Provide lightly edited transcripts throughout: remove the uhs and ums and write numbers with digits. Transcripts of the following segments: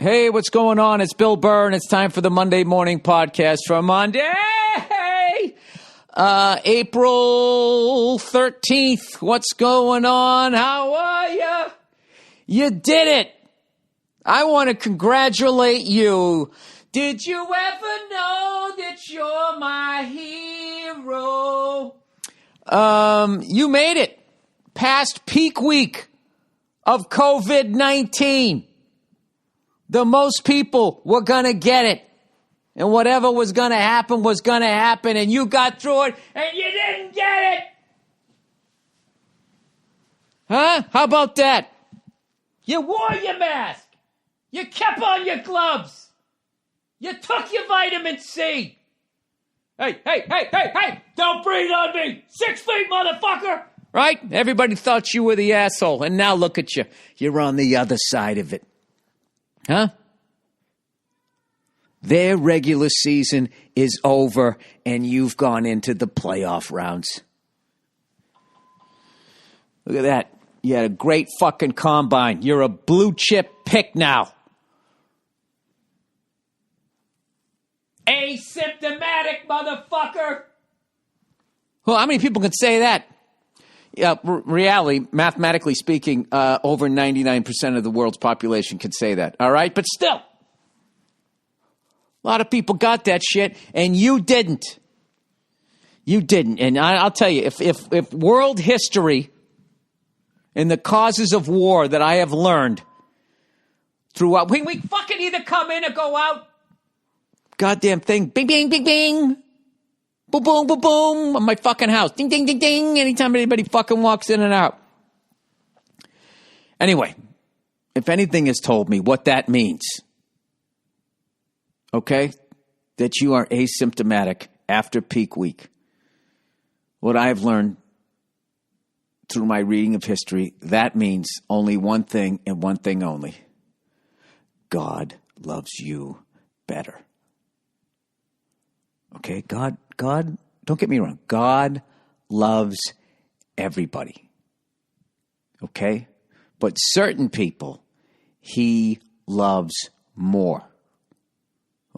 Hey, what's going on? It's Bill Burr, and it's time for the Monday morning podcast for Monday, April 13th. What's going on? How are you? You did it. I want to congratulate you. Did you ever know that you're my hero? You made it past peak week of COVID-19. The most people were going to get it. And whatever was going to happen was going to happen. And you got through it and you didn't get it. Huh? How about that? You wore your mask. You kept on your gloves. You took your vitamin C. Hey. Don't breathe on me. 6 feet, motherfucker. Right? Everybody thought you were the asshole. And now look at you. You're on the other side of it. Huh? Their regular season is over, and you've gone into the playoff rounds. Look at that. You had a great fucking combine. You're a blue chip pick now. Asymptomatic, motherfucker. Well, how many people can say that? Yeah, reality, mathematically speaking, over 99% of the world's population can say that. All right? But still, a lot of people got that shit, and you didn't. You didn't. And I'll tell you, if world history and the causes of war that I have learned throughout, when we fucking either come in or go out, goddamn thing, bing, bing, bing, bing. Boom, boom, boom, boom, on my fucking house. Ding, ding, ding, ding, anytime anybody fucking walks in and out. Anyway, if anything has told me what that means, okay, that you are asymptomatic after peak week, what I have learned through my reading of history, that means only one thing and one thing only. God loves you better. Okay, God, don't get me wrong. God loves everybody. Okay? But certain people, he loves more.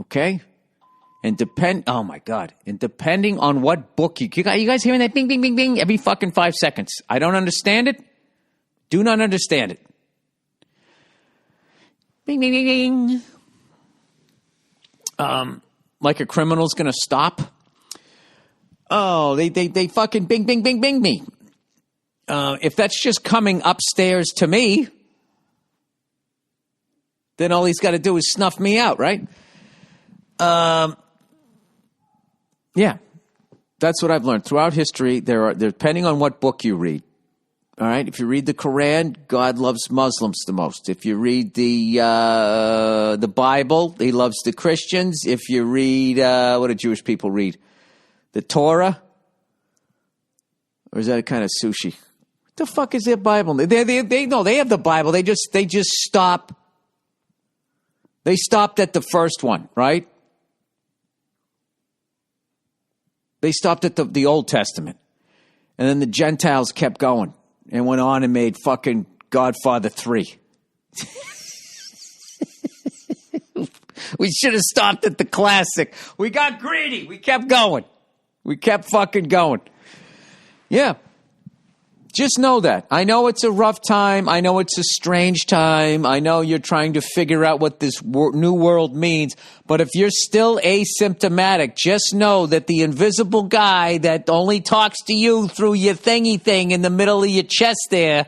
Okay? And depending on what book you guys hearing that bing, bing, bing, bing every fucking 5 seconds. I don't understand it. Do not understand it. Bing, bing, bing, bing. Like a criminal's going to stop. Oh, they fucking bing, bing, bing, bing me. If that's just coming upstairs to me, then all he's got to do is snuff me out, right? Yeah. That's what I've learned. Throughout history, depending on what book you read, all right? If you read the Quran, God loves Muslims the most. If you read the Bible, he loves the Christians. If you read, what do Jewish people read? The Torah? Or is that a kind of sushi? What the fuck is their Bible? They have the Bible. They just stop. They stopped at the first one, right? They stopped at the Old Testament. And then the Gentiles kept going. And went on and made fucking Godfather 3. We should have stopped at the classic. We got greedy. We kept going. We kept fucking going. Yeah. Just know that. I know it's a rough time. I know it's a strange time. I know you're trying to figure out what this new world means. But if you're still asymptomatic, just know that the invisible guy that only talks to you through your thingy thing in the middle of your chest there,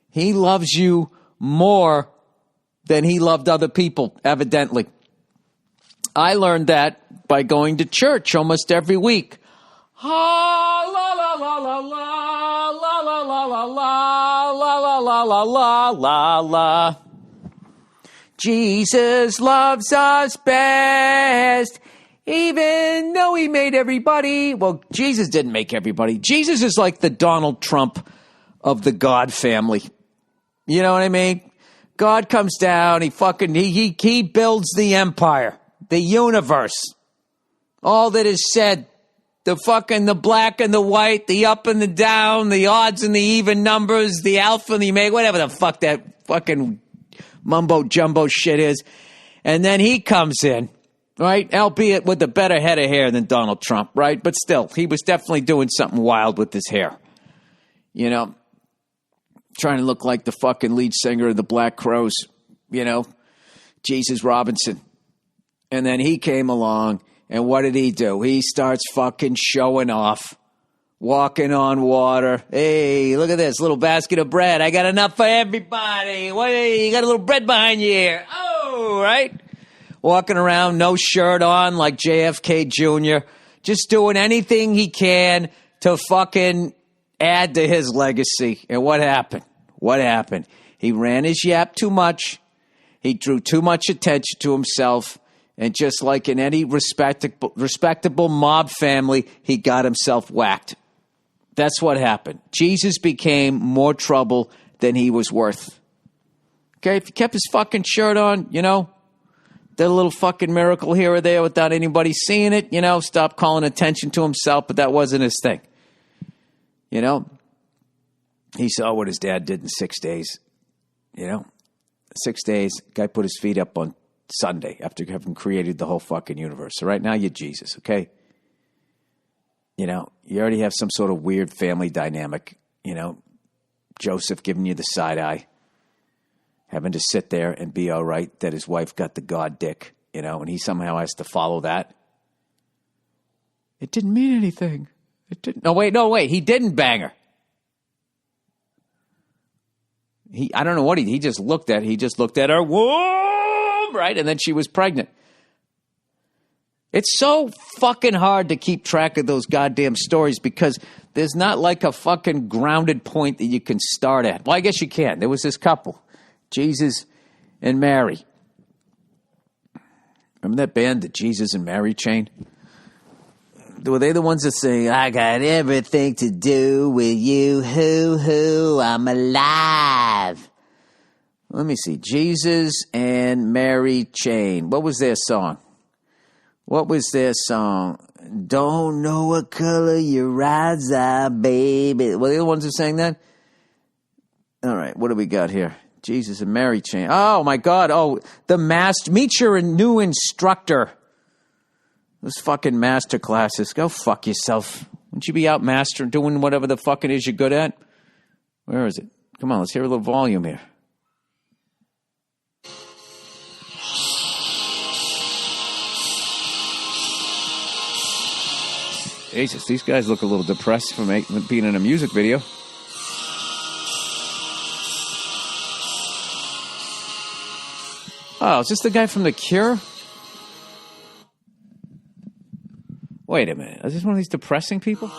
he loves you more than he loved other people, evidently. I learned that by going to church almost every week. La la la la la la la la la la la la la la la la. Jesus loves us best, even though he made everybody. Well, Jesus didn't make everybody. Jesus is like the Donald Trump of the God family. You know what I mean? God comes down, he builds the empire, the universe. All that is said, the black and the white, the up and the down, the odds and the even numbers, the alpha and the omega, whatever the fuck that fucking mumbo jumbo shit is. And then he comes in, right? Albeit with a better head of hair than Donald Trump, right? But still, he was definitely doing something wild with his hair. You know, trying to look like the fucking lead singer of the Black Crowes, you know, Jesus Robinson. And then he came along, and what did he do? He starts fucking showing off, walking on water. Hey, look at this little basket of bread. I got enough for everybody. What, you got a little bread behind you here. Oh, right? Walking around, no shirt on like JFK Jr., just doing anything he can to fucking add to his legacy. And what happened? What happened? He ran his yap too much. He drew too much attention to himself. And just like in any respectable mob family, he got himself whacked. That's what happened. Jesus became more trouble than he was worth. Okay, if he kept his fucking shirt on, you know, did a little fucking miracle here or there without anybody seeing it, you know, stopped calling attention to himself, but that wasn't his thing. You know, he saw what his dad did in 6 days. You know, 6 days, guy put his feet up on Sunday after having created the whole fucking universe. So right now you're Jesus, okay? You know, you already have some sort of weird family dynamic, you know, Joseph giving you the side eye, having to sit there and be all right that his wife got the God dick, you know, and he somehow has to follow that. It didn't mean anything. It didn't. No, wait. He didn't bang her. I don't know what he just looked at. He just looked at her, whoa, right? And then she was pregnant. It's so fucking hard to keep track of those goddamn stories because there's not like a fucking grounded point that you can start at. Well, I guess you can. There was this couple, Jesus and Mary. Remember that band, the Jesus and Mary chain? Were they the ones that say, I got everything to do with you, hoo-hoo, I'm alive. Let me see. Jesus and Mary chain. What was their song? Don't know what color your eyes are, baby. Were they the ones who sang that? All right, what do we got here? Jesus and Mary chain. Oh, my God. Oh, the master. Meet your new instructor. Those fucking master classes. Go fuck yourself. Wouldn't you be out mastering, doing whatever the fuck it is you're good at? Where is it? Come on, let's hear a little volume here. Jesus, these guys look a little depressed from being in a music video. Oh, is this the guy from The Cure? Wait a minute. Is this one of these depressing people?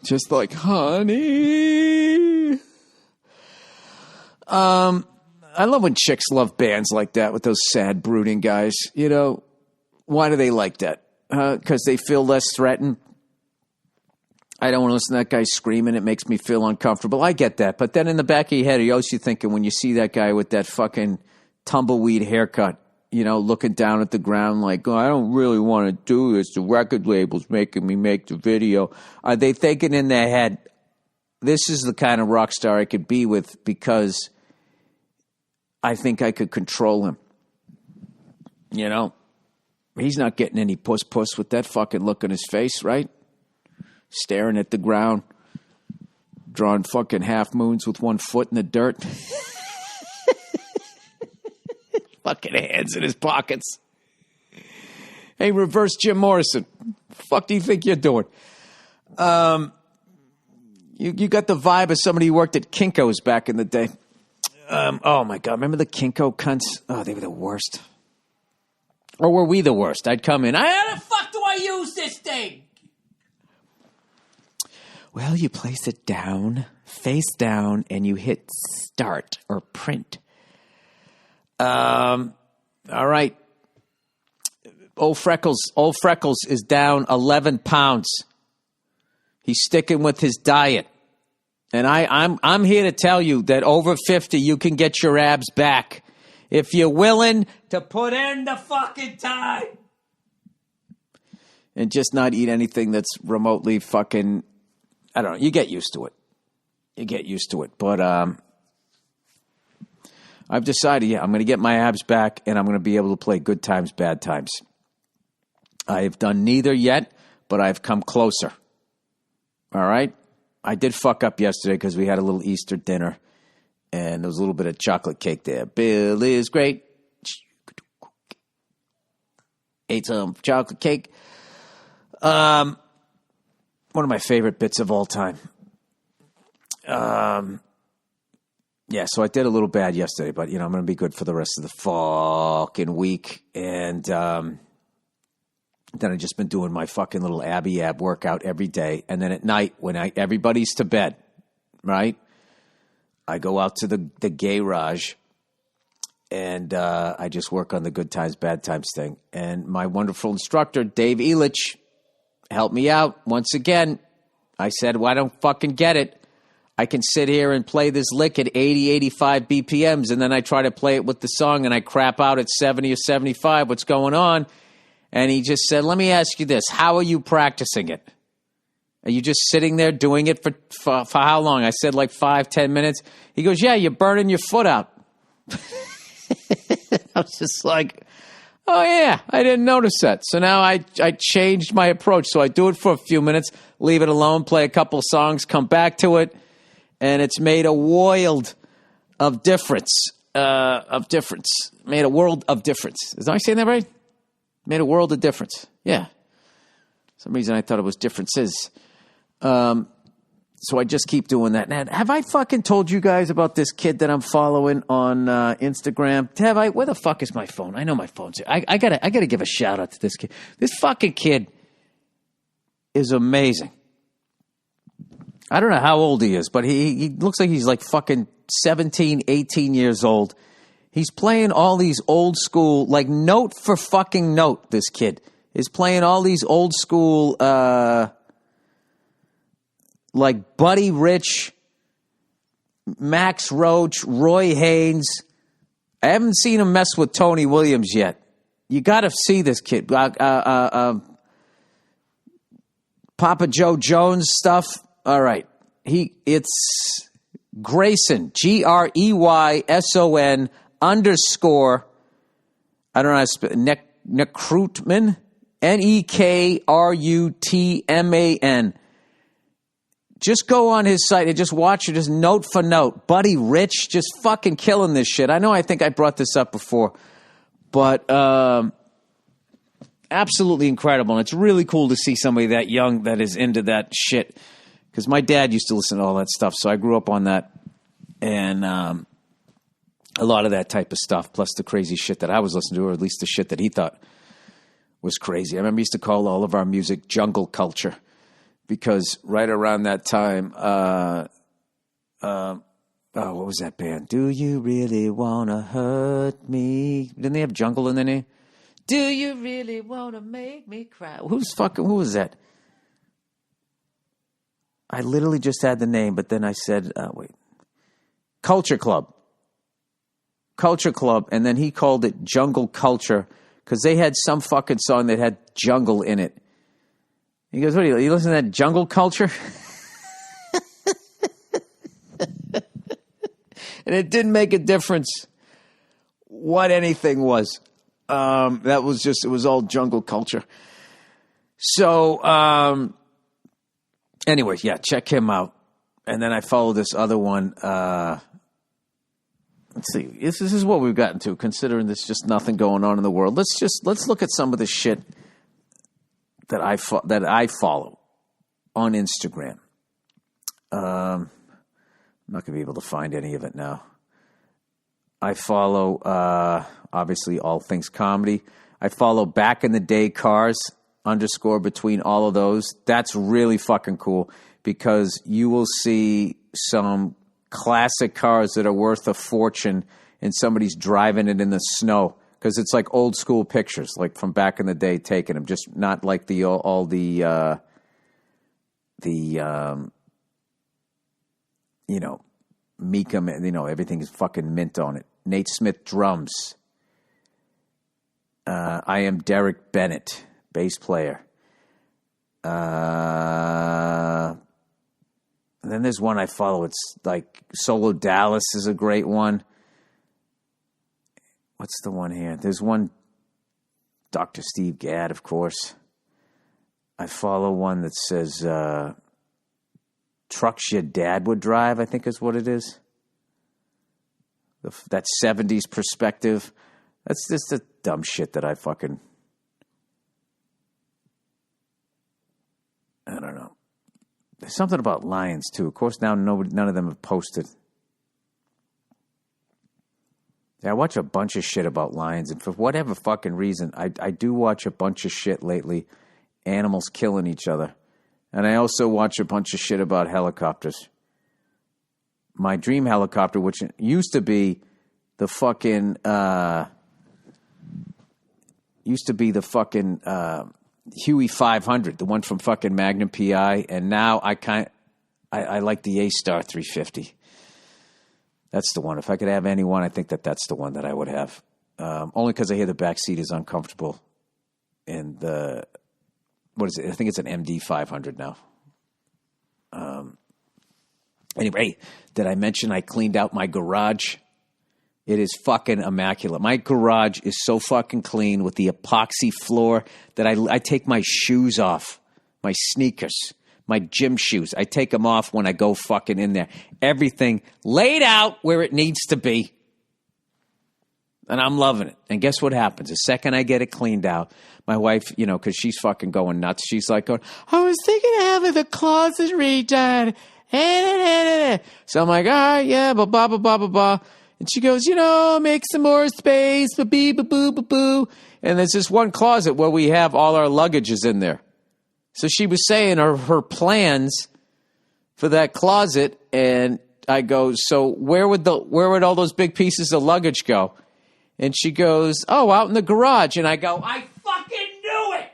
Just like honey. I love when chicks love bands like that with those sad, brooding guys. You know, why do they like that? Because they feel less threatened. I don't want to listen to that guy screaming. It makes me feel uncomfortable. I get that. But then in the back of your head, you're always thinking when you see that guy with that fucking tumbleweed haircut, you know, looking down at the ground like, oh, I don't really want to do this. The record label's making me make the video. Are they thinking in their head, this is the kind of rock star I could be with because I think I could control him? You know, he's not getting any puss with that fucking look on his face, right? Staring at the ground, drawing fucking half moons with one foot in the dirt. Fucking hands in his pockets. Hey, reverse Jim Morrison. Fuck do you think you're doing? You got the vibe of somebody who worked at Kinko's back in the day. Oh, my God. Remember the Kinko cunts? Oh, they were the worst. Or were we the worst? I'd come in. How the fuck do I use this thing? Well, you place it down, face down, and you hit start or print. All right. Old Freckles is down 11 pounds. He's sticking with his diet. And I'm here to tell you that over 50, you can get your abs back if you're willing to put in the fucking time. And just not eat anything that's remotely fucking, I don't know, you get used to it. you get used to it. But I've decided, I'm going to get my abs back, and I'm going to be able to play good times, bad times. I have done neither yet, but I've come closer. All right? I did fuck up yesterday because we had a little Easter dinner, and there was a little bit of chocolate cake there. Bill is great. Ate some chocolate cake. One of my favorite bits of all time. Yeah, so I did a little bad yesterday, but, I'm going to be good for the rest of the fucking week. And then I've just been doing my fucking little abby ab workout every day. And then at night, when everybody's to bed, right, I go out to the garage, and I just work on the good times, bad times thing. And my wonderful instructor, Dave Elich, helped me out once again. I said, well, I don't fucking get it. I can sit here and play this lick at 80, 85 BPMs, and then I try to play it with the song, and I crap out at 70 or 75. What's going on? And he just said, let me ask you this. How are you practicing it? Are you just sitting there doing it for how long? I said like 5-10 minutes. He goes, yeah, you're burning your foot out. I was just like, oh, yeah, I didn't notice that. So now I changed my approach. So I do it for a few minutes, leave it alone, play a couple of songs, come back to it, and it's made a world of difference. Made a world of difference. Is I saying that right? Made a world of difference. Yeah. For some reason I thought it was differences. So I just keep doing that. Now, have I fucking told you guys about this kid that I'm following on Instagram? Have I? Where the fuck is my phone? I know my phone's here. I gotta give a shout out to this kid. This fucking kid is amazing. I don't know how old he is, but he looks like he's like fucking 17, 18 years old. He's playing all these old school, like note for fucking note, this kid is playing all these old school, like Buddy Rich, Max Roach, Roy Haynes. I haven't seen him mess with Tony Williams yet. You got to see this kid. Papa Joe Jones stuff. All right. It's Grayson, Greyson _ I don't know how to spell Nekrutman, Nekrutman. Just go on his site and just watch it, just note for note. Buddy Rich, just fucking killing this shit. I think I brought this up before, but absolutely incredible. And it's really cool to see somebody that young that is into that shit. Because my dad used to listen to all that stuff, so I grew up on that. And a lot of that type of stuff, plus the crazy shit that I was listening to, or at least the shit that he thought was crazy. I remember he used to call all of our music jungle culture. Because right around that time, what was that band? Do you really want to hurt me? Didn't they have jungle in their name? Do you really want to make me cry? Who was that? I literally just had the name, but then I said, wait. Culture Club. Culture Club, and then he called it Jungle Culture because they had some fucking song that had jungle in it. He goes, what are you listening to that Jungle Culture? And it didn't make a difference what anything was. That was just, it was all jungle culture. So, anyway, yeah, check him out. And then I follow this other one. Let's see. This is what we've gotten to, considering there's just nothing going on in the world. Let's look at some of the shit that I follow on Instagram. I'm not going to be able to find any of it now. I follow, obviously, All Things Comedy. I follow Back in the Day Cars _ between all of those. That's really fucking cool because you will see some classic cars that are worth a fortune and somebody's driving it in the snow because it's like old school pictures, like from back in the day taking them, just not like the Meekum, everything is fucking mint on it. Nate Smith drums. I am Derek Bennett, bass player. And then there's one I follow. It's like Solo Dallas is a great one. What's the one here? There's one, Dr. Steve Gadd, of course. I follow one that says trucks your dad would drive, I think is what it is. That 70s perspective. That's just the dumb shit that I don't know. There's something about lions, too. Of course, now none of them have posted. Yeah, I watch a bunch of shit about lions, and for whatever fucking reason, I do watch a bunch of shit lately. Animals killing each other. And I also watch a bunch of shit about helicopters. My dream helicopter, which used to be the fucking Huey 500, the one from fucking Magnum PI, and now I like the A-Star 350. That's the one. If I could have any one, I think that's the one that I would have. Only because I hear the back seat is uncomfortable. And what is it? I think it's an MD 500 now. Anyway, did I mention I cleaned out my garage? It is fucking immaculate. My garage is so fucking clean with the epoxy floor that I take my shoes off, my sneakers, my gym shoes. I take them off when I go fucking in there. Everything laid out where it needs to be. And I'm loving it. And guess what happens? The second I get it cleaned out, my wife, because she's fucking going nuts. She's like, I was thinking of having the closet redone. So I'm like, all right, yeah, blah, blah, blah, blah, blah, blah. And she goes, make some more space, ba-bee, ba-boo, ba-boo. And there's this one closet where we have all our luggages in there. So she was saying her plans for that closet, and I go, so where would all those big pieces of luggage go? And she goes, out in the garage. And I go, I fucking knew it!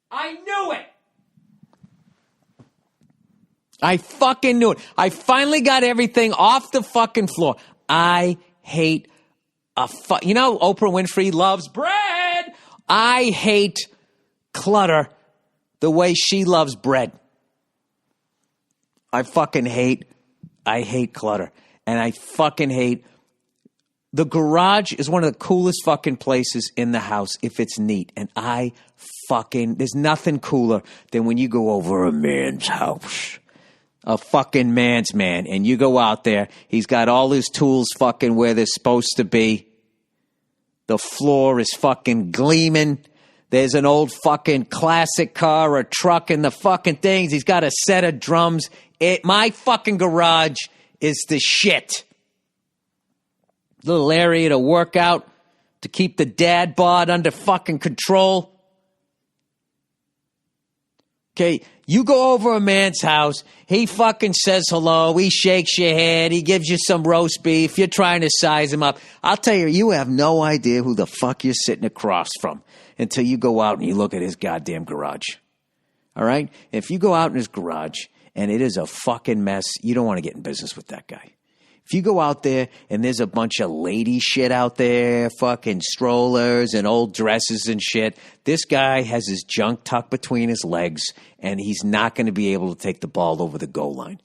I knew it! I fucking knew it. I finally got everything off the fucking floor. I hate Oprah Winfrey loves bread. I hate clutter the way she loves bread. I hate clutter. And I fucking hate... The garage is one of the coolest fucking places in the house if it's neat. And there's nothing cooler than when you go over a man's house. A fucking man's man. And you go out there, he's got all his tools fucking where they're supposed to be. The floor is fucking gleaming. There's an old fucking classic car or truck in the fucking things. He's got a set of drums. My fucking garage is the shit. Little area to work out, to keep the dad bod under fucking control. Okay, you go over a man's house, he fucking says hello, he shakes your hand, he gives you some roast beef, you're trying to size him up. I'll tell you, you have no idea who the fuck you're sitting across from until you go out and you look at his goddamn garage. All right? If you go out in his garage and it is a fucking mess, you don't want to get in business with that guy. If you go out there and there's a bunch of lady shit out there, fucking strollers and old dresses and shit, this guy has his junk tucked between his legs and he's not going to be able to take the ball over the goal line.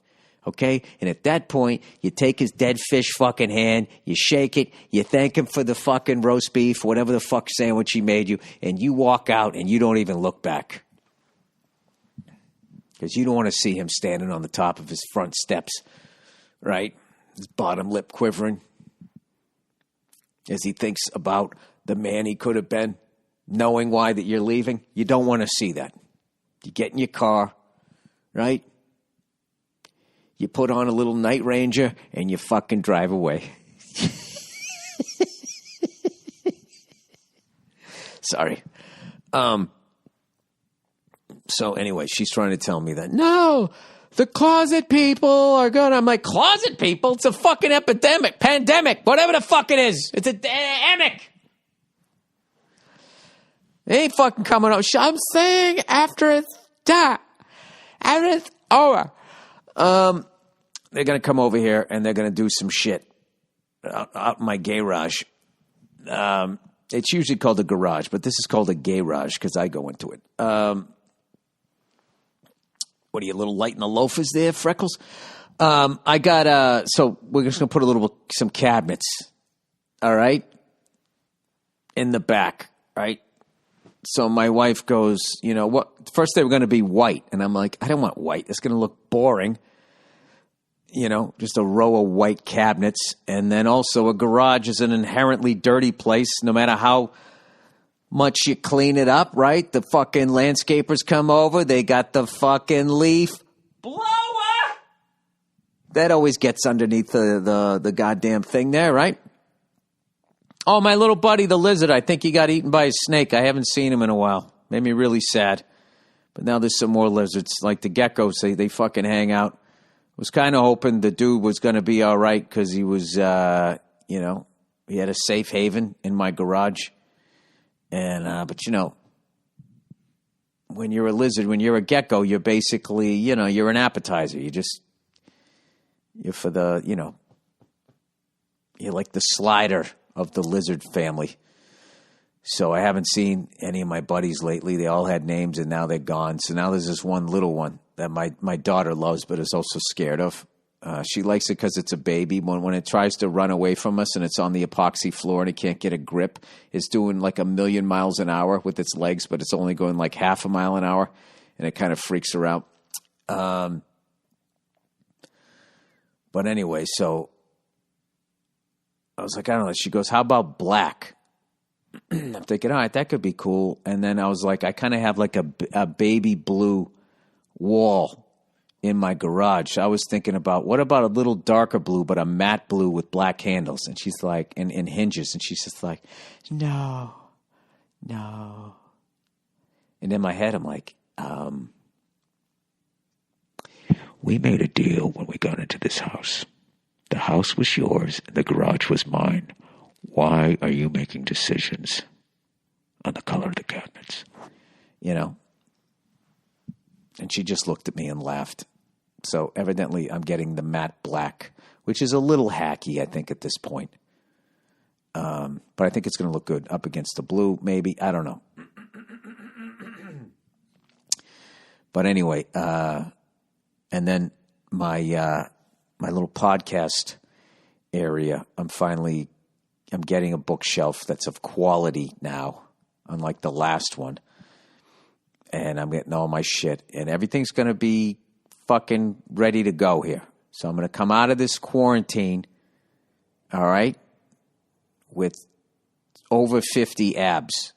Okay? And at that point, you take his dead fish fucking hand, you shake it, you thank him for the fucking roast beef, whatever the fuck sandwich he made you, and you walk out and you don't even look back. Because you don't want to see him standing on the top of his front steps, right? His bottom lip quivering as he thinks about the man he could have been, knowing why that you're leaving. You don't want to see that. You get in your car, right? You put on a little Night Ranger and you fucking drive away. Sorry. So anyway, she's trying to tell me that, no, the closet people are good. I'm like, closet people? It's a fucking epidemic, pandemic, whatever the fuck it is. It's a emic. They ain't fucking coming up. I'm saying after it's done, after it's over. They're going to come over here and they're going to do some shit out in my garage. It's usually called a garage, but this is called a garage because I go into it. What are you, a little light in the loafers there, Freckles? I got, so we're just going to put some cabinets, all right, in the back, right? So my wife goes, you know, what? First they were going to be white. And I'm like, I don't want white. It's going to look boring. You know, just a row of white cabinets. And then also a garage is an inherently dirty place, no matter how much you clean it up, right? The fucking landscapers come over. They got the fucking leaf blower. That always gets underneath the goddamn thing there, right? Oh, my little buddy, the lizard, I think he got eaten by a snake. I haven't seen him in a while. Made me really sad. But now there's some more lizards. Like the geckos, they fucking hang out. Was kind of hoping the dude was going to be all right because he was, he had a safe haven in my garage. And, but when you're a lizard, when you're a gecko, you're basically, you're an appetizer. You're for the, you're like the slider of the lizard family. So I haven't seen any of my buddies lately. They all had names and now they're gone. So now there's this one little one that my daughter loves but is also scared of. She likes it because it's a baby. When it tries to run away from us and it's on the epoxy floor and it can't get a grip, it's doing like 1,000,000 miles an hour with its legs, but it's only going like half a mile an hour, and it kind of freaks her out. But anyway, so I was like, I don't know. She goes, how about black? I'm thinking, all right, that could be cool. And then I was like, I kind of have like a baby blue wall in my garage. I was thinking about, what about a little darker blue, but a matte blue with black handles? And she's like, and hinges. And she's just like, no. And in my head, I'm like, we made a deal when we got into this house. The house was yours, and the garage was mine. Why are you making decisions on the color of the cabinets? And she just looked at me and laughed. So evidently I'm getting the matte black, which is a little hacky, I think, at this point. But I think it's going to look good up against the blue, maybe. I don't know. But anyway, and then my little podcast area, I'm getting a bookshelf that's of quality now, unlike the last one. And I'm getting all my shit. And everything's going to be fucking ready to go here. So I'm going to come out of this quarantine, all right, with over 50 abs,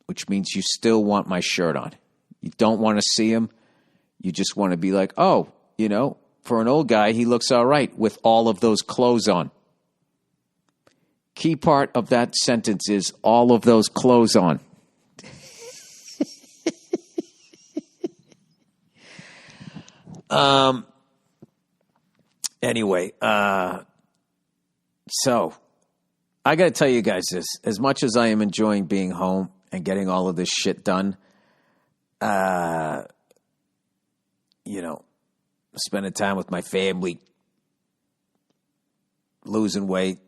which means you still want my shirt on. You don't want to see them. You just want to be like, oh, for an old guy, he looks all right with all of those clothes on. Key part of that sentence is all of those clothes on. Anyway, so I got to tell you guys this. As much as I am enjoying being home and getting all of this shit done, spending time with my family, losing weight,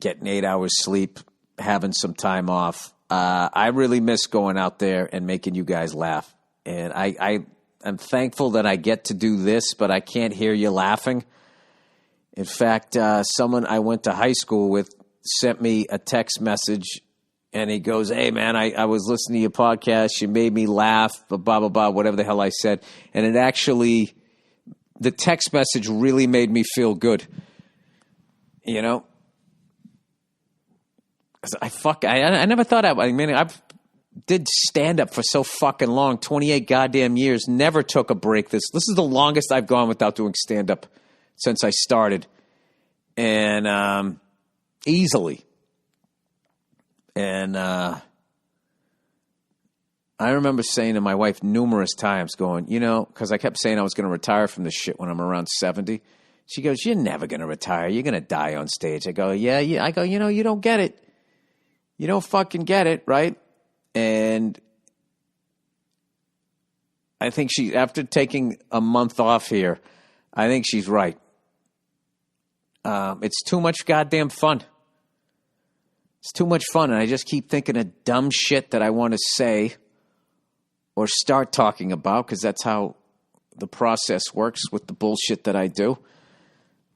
getting 8 hours sleep, having some time off. I really miss going out there and making you guys laugh. And I'm thankful that I get to do this, but I can't hear you laughing. In fact, someone I went to high school with sent me a text message, and he goes, hey, man, I was listening to your podcast. You made me laugh, blah, blah, blah, whatever the hell I said. And it actually, the text message really made me feel good. I never thought I've did stand up for so fucking long, 28 goddamn years, never took a break. This is the longest I've gone without doing stand up since I started. And easily. And I remember saying to my wife numerous times going, because I kept saying I was going to retire from this shit when I'm around 70. She goes, you're never going to retire. You're going to die on stage. I go, yeah. I go, you don't get it. You don't fucking get it, right? And I think after taking a month off here, I think she's right. It's too much goddamn fun. It's too much fun, and I just keep thinking of dumb shit that I want to say or start talking about, because that's how the process works with the bullshit that I do.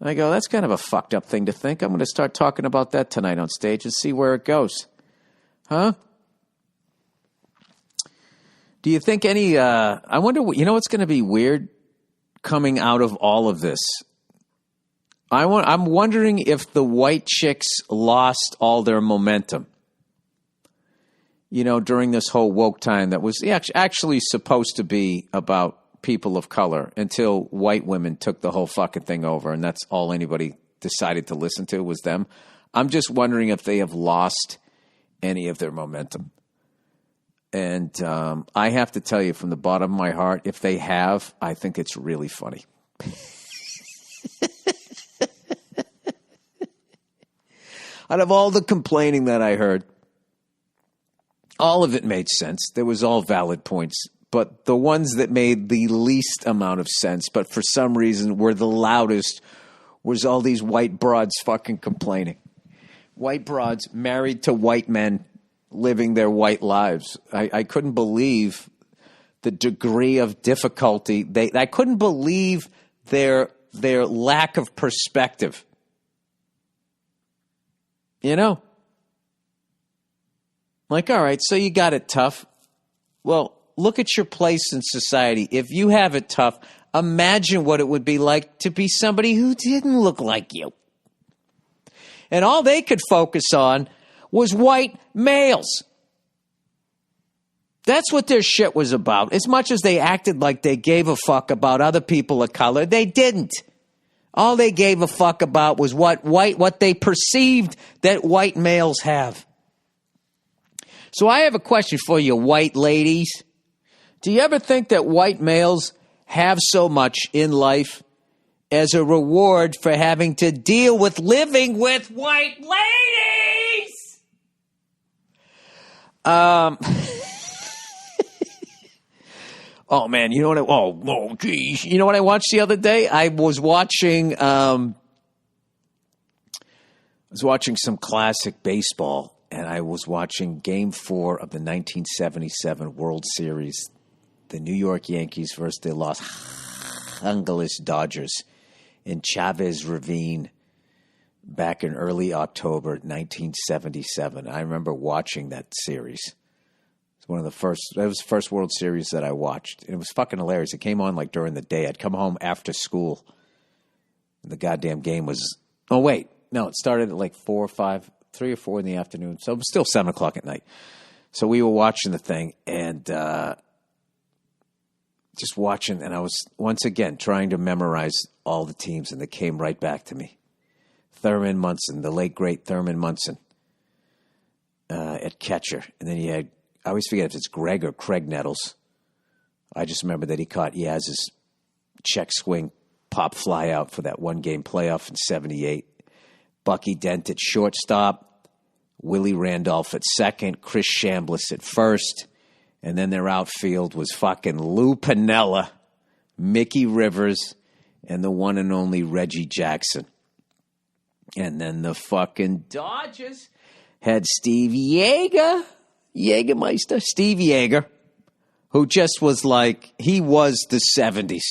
I go, that's kind of a fucked up thing to think. I'm going to start talking about that tonight on stage and see where it goes. Huh? Do you think any, I wonder, what's going to be weird coming out of all of this? I'm wondering if the white chicks lost all their momentum, during this whole woke time that was actually supposed to be about people of color until white women took the whole fucking thing over, and that's all anybody decided to listen to was them. I'm just wondering if they have lost any of their momentum. And I have to tell you from the bottom of my heart, if they have, I think it's really funny. Out of all the complaining that I heard, all of it made sense. There was all valid points. But the ones that made the least amount of sense, but for some reason were the loudest, was all these white broads fucking complaining. White broads married to white men living their white lives. I couldn't believe the degree of difficulty. I couldn't believe their lack of perspective. Like, all right, so you got it tough. Well, look at your place in society. If you have it tough, imagine what it would be like to be somebody who didn't look like you. And all they could focus on was white males. That's what their shit was about. As much as they acted like they gave a fuck about other people of color, they didn't. All they gave a fuck about was what they perceived that white males have. So I have a question for you, white ladies. Do you ever think that white males have so much in life as a reward for having to deal with living with white ladies? Oh man, you know what? Geez, you know what I watched the other day? I was watching some classic baseball. And I was watching Game 4 of the 1977 World Series, the New York Yankees versus the Los Angeles Dodgers in Chavez Ravine back in early October 1977. I remember watching that series. It was the first World Series that I watched. And it was fucking hilarious. It came on like during the day. I'd come home after school. And the goddamn game was, it started at like 3 or 4 in the afternoon. So it was still 7 o'clock at night. So we were watching the thing and just watching. And I was once again trying to memorize all the teams. And they came right back to me. Thurman Munson, the late great Thurman Munson at catcher. And then you had, I always forget if it's Greg or Craig Nettles. I just remember that he caught Yaz's check swing pop fly out for that one game playoff in 78. Bucky Dent at shortstop, Willie Randolph at second, Chris Chambliss at first, and then their outfield was fucking Lou Piniella, Mickey Rivers, and the one and only Reggie Jackson. And then the fucking Dodgers had Steve Steve Yeager, who just was like, he was the 70s.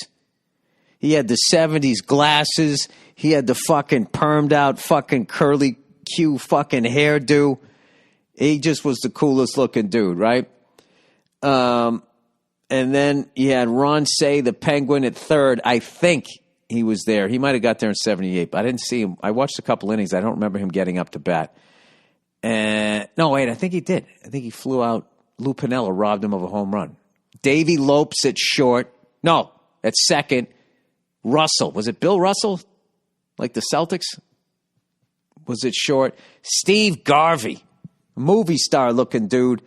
He had the 70s glasses. He had the fucking permed out fucking curly Q fucking hairdo. He just was the coolest looking dude, right? And then you had Ron Say, the Penguin, at third. I think he was there. He might have got there in 78, but I didn't see him. I watched a couple innings. I don't remember him getting up to bat. I think he did. I think he flew out. Lou Piniella robbed him of a home run. Davey Lopes at short. No, at second. Russell. Was it Bill Russell? Like the Celtics? Was it short? Steve Garvey, a movie star looking dude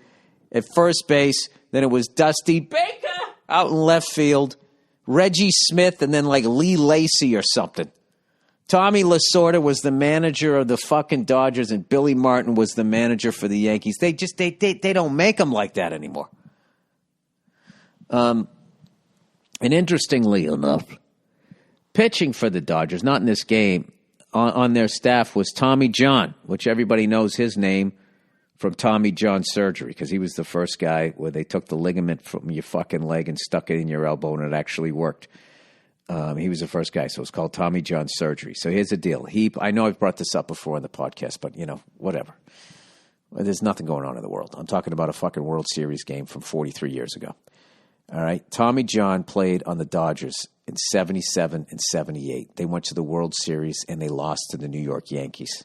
at first base. Then it was Dusty Baker out in left field. Reggie Smith, and then like Lee Lacy or something. Tommy Lasorda was the manager of the fucking Dodgers, and Billy Martin was the manager for the Yankees. They don't make them like that anymore. And interestingly enough, pitching for the Dodgers, not in this game, on their staff was Tommy John, which everybody knows his name from Tommy John surgery, because he was the first guy where they took the ligament from your fucking leg and stuck it in your elbow, and it actually worked. He was the first guy, so it's called Tommy John surgery. So here's the deal. I know I've brought this up before on the podcast, but, whatever. There's nothing going on in the world. I'm talking about a fucking World Series game from 43 years ago. All right? Tommy John played on the Dodgers in 77 and 78. They went to the World Series, and they lost to the New York Yankees.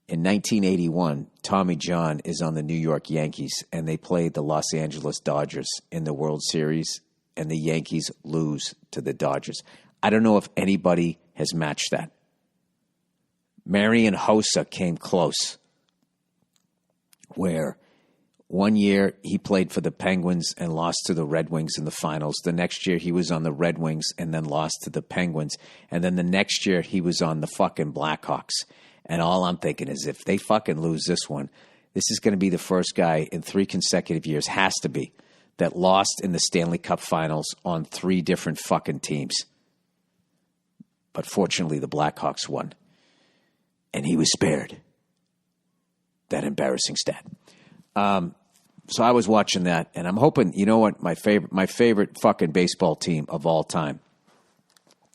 In 1981, Tommy John is on the New York Yankees, and they played the Los Angeles Dodgers in the World Series, and the Yankees lose to the Dodgers. I don't know if anybody has matched that. Marion Hossa came close, where one year he played for the Penguins and lost to the Red Wings in the finals. The next year he was on the Red Wings and then lost to the Penguins. And then the next year he was on the fucking Blackhawks. And all I'm thinking is, if they fucking lose this one, this is going to be the first guy in 3 consecutive years, has to be, that lost in the Stanley Cup Finals on 3 different fucking teams. But fortunately, the Blackhawks won. And he was spared that embarrassing stat. So I was watching that, and I'm hoping, you know what, my favorite fucking baseball team of all time,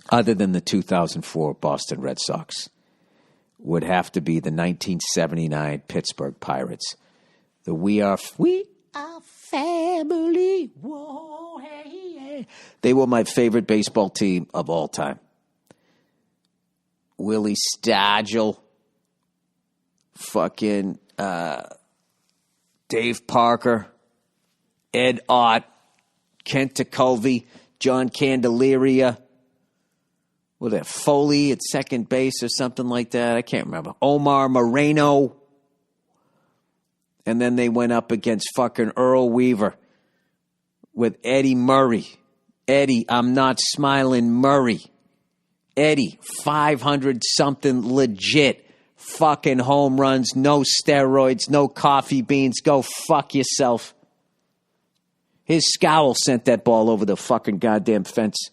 other than the 2004 Boston Red Sox, would have to be the 1979 Pittsburgh Pirates. We are family. Whoa, hey, hey. They were my favorite baseball team of all time. Willie Stargell, fucking Dave Parker, Ed Ott, Kent Tekulve, John Candelaria, Foley at second base or something like that. I can't remember. Omar Moreno. And then they went up against fucking Earl Weaver with Eddie Murray. Eddie, I'm not smiling Murray. Eddie, 500-something legit fucking home runs, no steroids, no coffee beans. Go fuck yourself. His scowl sent that ball over the fucking goddamn fence.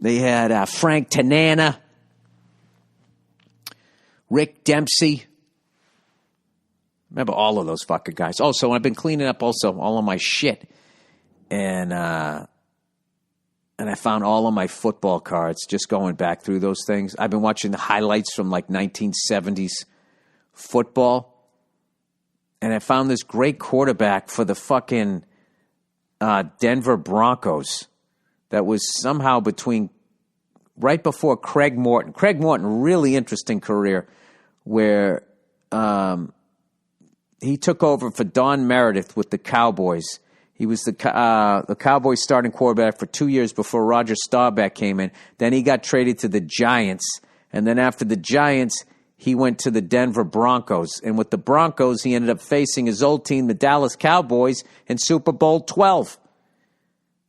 They had Frank Tanana, Rick Dempsey. Remember all of those fucking guys. Also, I've been cleaning up also all of my shit. And I found all of my football cards, just going back through those things. I've been watching the highlights from like 1970s football. And I found this great quarterback for the fucking Denver Broncos that was somehow right before Craig Morton. Craig Morton, really interesting career, where he took over for Don Meredith with the Cowboys. He was the Cowboys starting quarterback for 2 years before Roger Staubach came in. Then he got traded to the Giants. And then after the Giants, he went to the Denver Broncos. And with the Broncos, he ended up facing his old team, the Dallas Cowboys, in Super Bowl 12.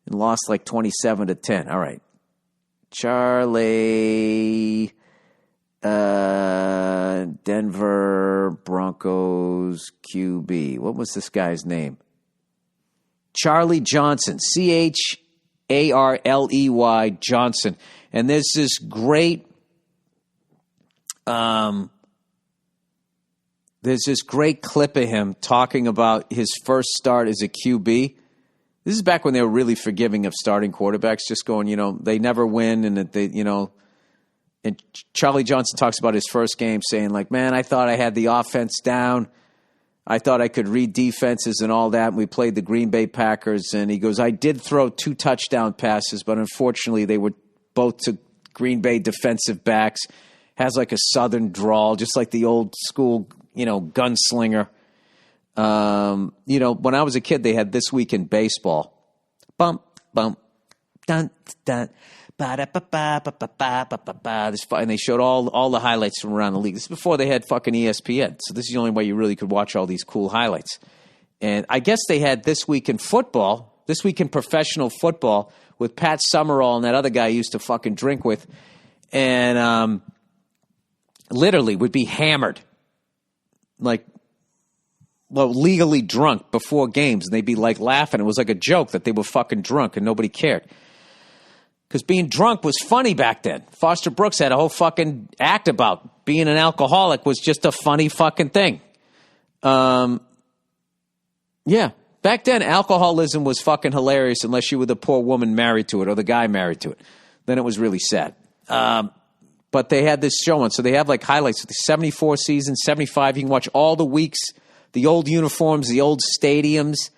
And lost like 27-10. All right. Charlie, Denver Broncos QB. What was this guy's name? Charlie Johnson. Charley Johnson. And there's this great clip of him talking about his first start as a QB. This is back when they were really forgiving of starting quarterbacks, just going, they never win, and that they, and Charlie Johnson talks about his first game saying, like, man, I thought I had the offense down. I thought I could read defenses and all that. And we played the Green Bay Packers, and he goes, I did throw 2 touchdown passes, but unfortunately they were both to Green Bay defensive backs. Has like a southern drawl, just like the old school, gunslinger. When I was a kid, they had This Week in Baseball. Bump, bump, dun, dun, ba-da-ba-ba-ba-ba-ba-ba-ba. And they showed all the highlights from around the league. This is before they had fucking ESPN. So this is the only way you really could watch all these cool highlights. And I guess they had This Week in Football, This Week in Professional Football with Pat Summerall and that other guy I used to fucking drink with. And literally would be hammered. Legally drunk before games, and they'd be like laughing. It was like a joke that they were fucking drunk and nobody cared. Because being drunk was funny back then. Foster Brooks had a whole fucking act about being an alcoholic was just a funny fucking thing. Yeah. Back then, alcoholism was fucking hilarious unless you were the poor woman married to it or the guy married to it. Then it was really sad. But they had this show on, so they have like highlights of the 74 season, 75. You can watch all the weeks, the old uniforms, the old stadiums.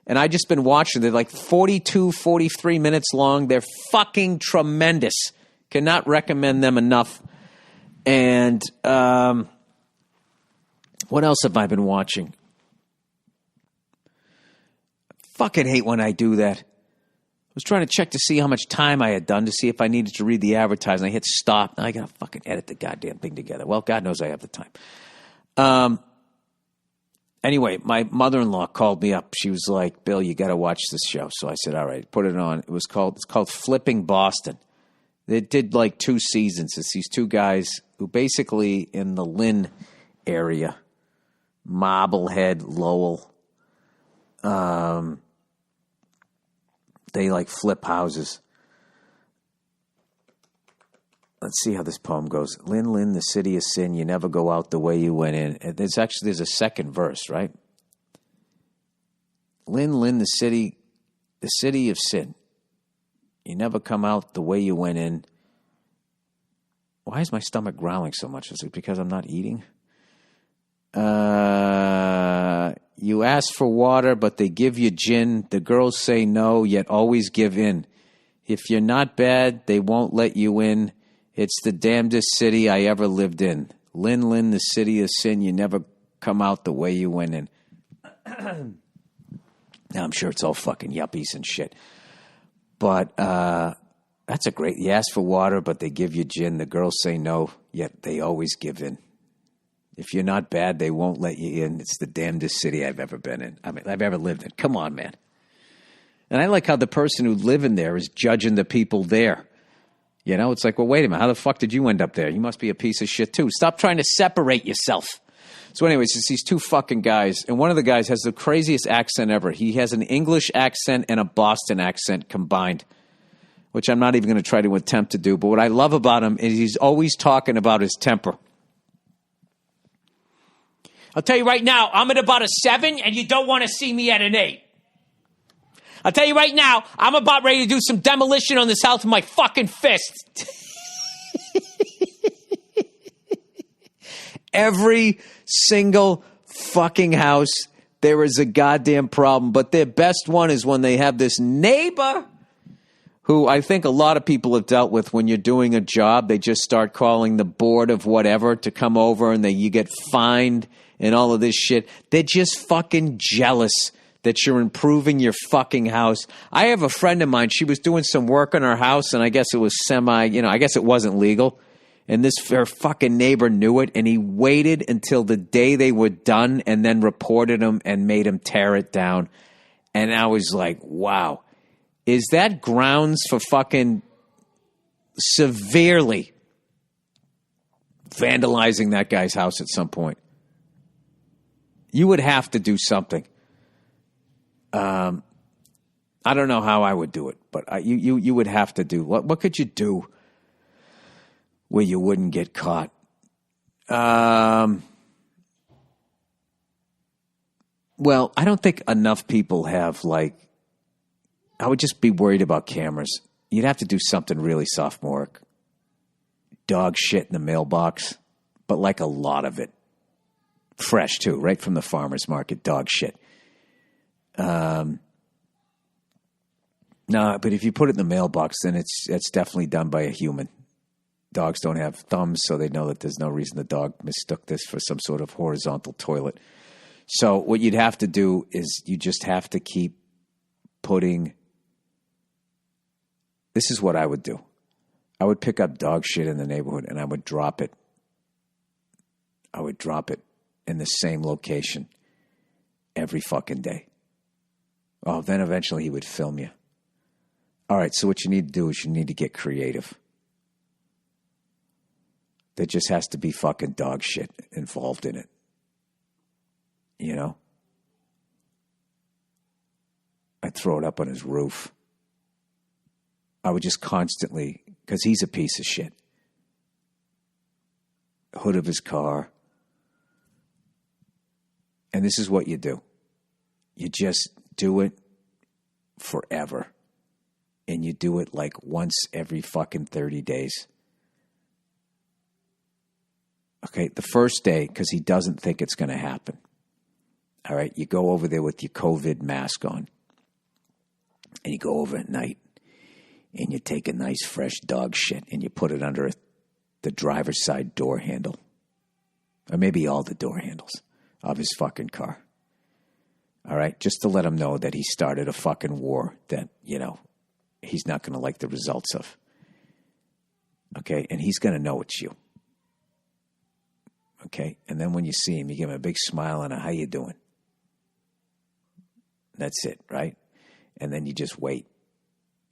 And I just been watching. They're like 42, 43 minutes long. They're fucking tremendous. Cannot recommend them enough. And what else have I been watching? Fucking hate when I do that. I was trying to check to see how much time I had done to see if I needed to read the advertising. I hit stop. Now I got to fucking edit the goddamn thing together. Well, God knows I have the time. Anyway, my mother-in-law called me up. She was like, Bill, you got to watch this show. So I said, all right, put it on. It's called Flipping Boston. They did like 2 seasons. It's these 2 guys who basically in the Lynn area, Marblehead, Lowell, they like flip houses. Let's see how this poem goes. Lynn, Lynn, the city of sin, you never go out the way you went in. And there's a second verse, right? Lynn, Lynn, the city of sin. You never come out the way you went in. Why is my stomach growling so much? Is it because I'm not eating? You ask for water, but they give you gin. The girls say no, yet always give in. If you're not bad, they won't let you in. It's the damnedest city I ever lived in. Lynn, Lynn, the city of sin. You never come out the way you went in. Now, I'm sure it's all fucking yuppies and shit. But that's a great... You ask for water, but they give you gin. The girls say no, yet they always give in. If you're not bad, they won't let you in. It's the damnedest city I've ever been in. I mean, I've ever lived in. Come on, man. And I like how the person who live in there is judging the people there. You know, it's like, well, wait a minute. How the fuck did you end up there? You must be a piece of shit, too. Stop trying to separate yourself. So anyways, it's these 2 fucking guys. And one of the guys has the craziest accent ever. He has an English accent and a Boston accent combined, which I'm not even going to try to attempt to do. But what I love about him is he's always talking about his temper. I'll tell you right now, I'm at about a 7, and you don't want to see me at an 8. I'll tell you right now, I'm about ready to do some demolition on this house with my fucking fist. Every single fucking house, there is a goddamn problem. But their best one is when they have this neighbor who I think a lot of people have dealt with when you're doing a job. They just start calling the board of whatever to come over, and you get fined and all of this shit. They're just fucking jealous that you're improving your fucking house. I have a friend of mine. She was doing some work on her house, and I guess it was I guess it wasn't legal. And her fucking neighbor knew it, and he waited until the day they were done and then reported him and made him tear it down. And I was like, wow. Is that grounds for fucking severely vandalizing that guy's house at some point? You would have to do something. I don't know how I would do it, but you would have to do. What could you do where you wouldn't get caught? Well, I don't think enough people have, like, I would just be worried about cameras. You'd have to do something really sophomoric. Dog shit in the mailbox, but like a lot of it. Fresh, too, right from the farmer's market, dog shit. No, but if you put it in the mailbox, then it's definitely done by a human. Dogs don't have thumbs, so they know that there's no reason the dog mistook this for some sort of horizontal toilet. So what you'd have to do is you just have to keep putting... This is what I would do. I would pick up dog shit in the neighborhood, and I would drop it. I would drop it in the same location every fucking day. Oh, then eventually he would film you. All right, so what you need to do is you need to get creative. There just has to be fucking dog shit involved in it. You know? I'd throw it up on his roof. I would just constantly, because he's a piece of shit. hood of his car. And this is what you do. You just do it forever. And you do it like once every fucking 30 days. Okay, the first day, because he doesn't think it's going to happen. All right, you go over there with your COVID mask on. And you go over at night. And you take a nice fresh dog shit and you put it under the driver's side door handle. Or maybe all the door handles of his fucking car. All right? Just to let him know that he started a fucking war that, he's not going to like the results of. Okay? And he's going to know it's you. Okay? And then when you see him, you give him a big smile and a, how you doing? That's it, right? And then you just wait.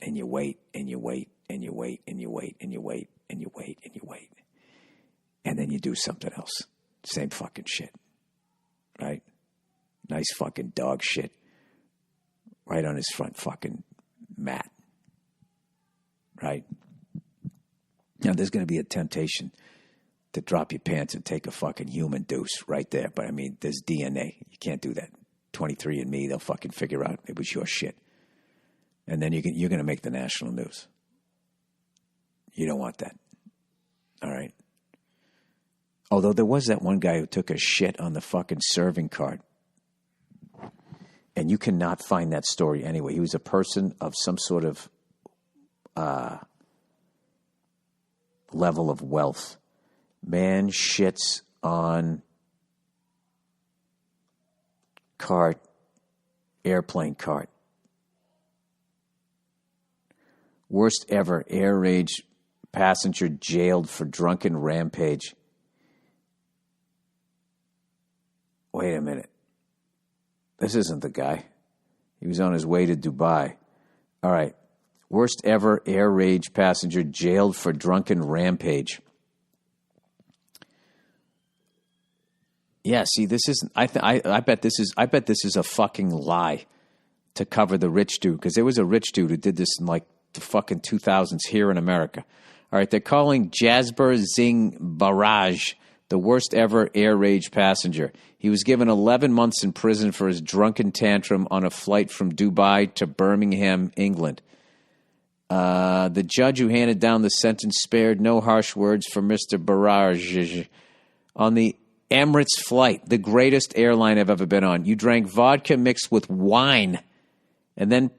And you wait, and you wait, and you wait, and you wait, and you wait, and you wait, and you wait. And then you do something else. Same fucking shit. Right? Nice fucking dog shit. Right on his front fucking mat. Right? Now, there's going to be a temptation to drop your pants and take a fucking human deuce right there. But, there's DNA. You can't do that. 23andMe, they'll fucking figure out it was your shit. And then you're going to make the national news. You don't want that. All right? Although there was that one guy who took a shit on the fucking serving cart. And you cannot find that story anyway. He was a person of some sort of level of wealth. Man shits on cart, airplane cart. Worst ever, air rage passenger jailed for drunken rampage. Wait a minute. This isn't the guy. He was on his way to Dubai. All right. Worst ever air rage passenger jailed for drunken rampage. Yeah, see, this isn't. I bet this is a fucking lie to cover the rich dude, because there was a rich dude who did this in like the fucking 2000s here in America. All right, they're calling Jasper Singh Barrage the worst ever air rage passenger. He was given 11 months in prison for his drunken tantrum on a flight from Dubai to Birmingham, England. The judge who handed down the sentence spared no harsh words for Mr. Barrage. On the Emirates flight, the greatest airline I've ever been on, you drank vodka mixed with wine and then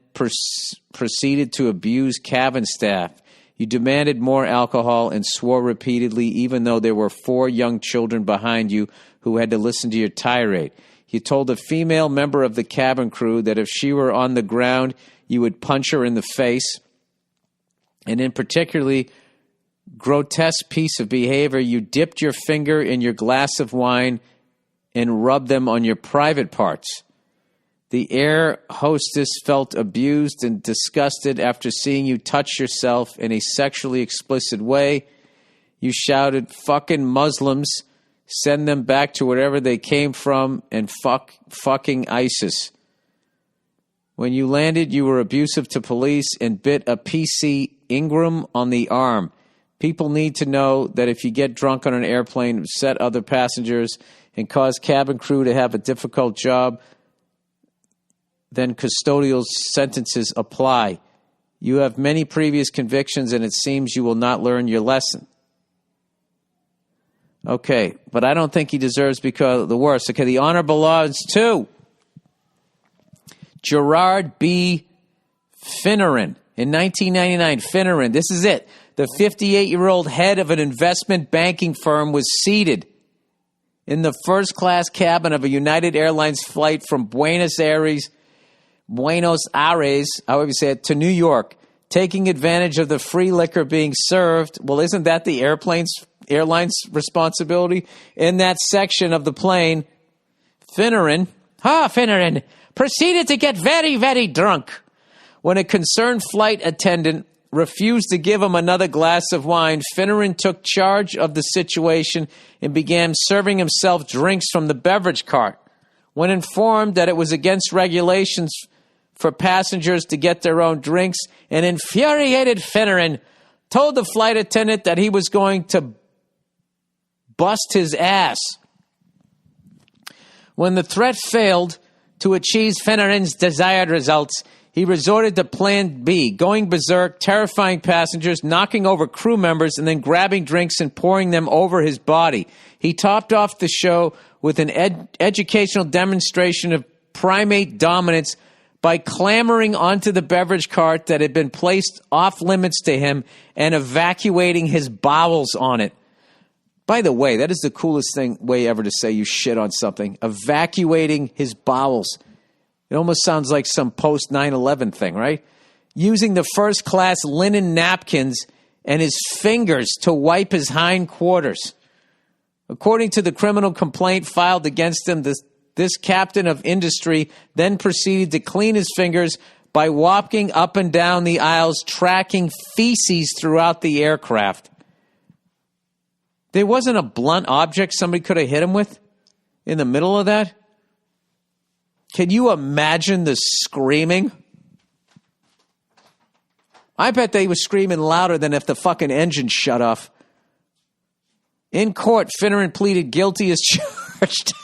proceeded to abuse cabin staff. You demanded more alcohol and swore repeatedly, even though there were 4 young children behind you who had to listen to your tirade. You told a female member of the cabin crew that if she were on the ground, you would punch her in the face. And in particularly grotesque piece of behavior, you dipped your finger in your glass of wine and rubbed them on your private parts. The air hostess felt abused and disgusted after seeing you touch yourself in a sexually explicit way. You shouted, "Fucking Muslims, send them back to wherever they came from, and fucking ISIS." When you landed, you were abusive to police and bit a PC Ingram on the arm. People need to know that if you get drunk on an airplane, upset other passengers, and cause cabin crew to have a difficult job, then custodial sentences apply. You have many previous convictions, and it seems you will not learn your lesson. Okay, but I don't think he deserves because of the worst. Okay, the honor belongs to Gerard B. Finneran. In 1999, Finneran, this is it. The 58-year-old head of an investment banking firm was seated in the first-class cabin of a United Airlines flight from Buenos Aires, however you say it, to New York, taking advantage of the free liquor being served. Well, isn't that the airline's responsibility? In that section of the plane, Finneran proceeded to get very, very drunk. When a concerned flight attendant refused to give him another glass of wine, Finneran took charge of the situation and began serving himself drinks from the beverage cart. When informed that it was against regulations for passengers to get their own drinks, an infuriated Finneran told the flight attendant that he was going to bust his ass. When the threat failed to achieve Finneran's desired results, he resorted to Plan B, going berserk, terrifying passengers, knocking over crew members, and then grabbing drinks and pouring them over his body. He topped off the show with an educational demonstration of primate dominance by clambering onto the beverage cart that had been placed off limits to him and evacuating his bowels on it. By the way, that is the coolest way ever to say you shit on something. Evacuating his bowels. It almost sounds like some post 9/11 thing, right? Using the first class linen napkins and his fingers to wipe his hindquarters. According to the criminal complaint filed against him, this captain of industry then proceeded to clean his fingers by walking up and down the aisles, tracking feces throughout the aircraft. There wasn't a blunt object somebody could have hit him with in the middle of that? Can you imagine the screaming? I bet they were screaming louder than if the fucking engine shut off. In court, Finneran pleaded guilty as charged.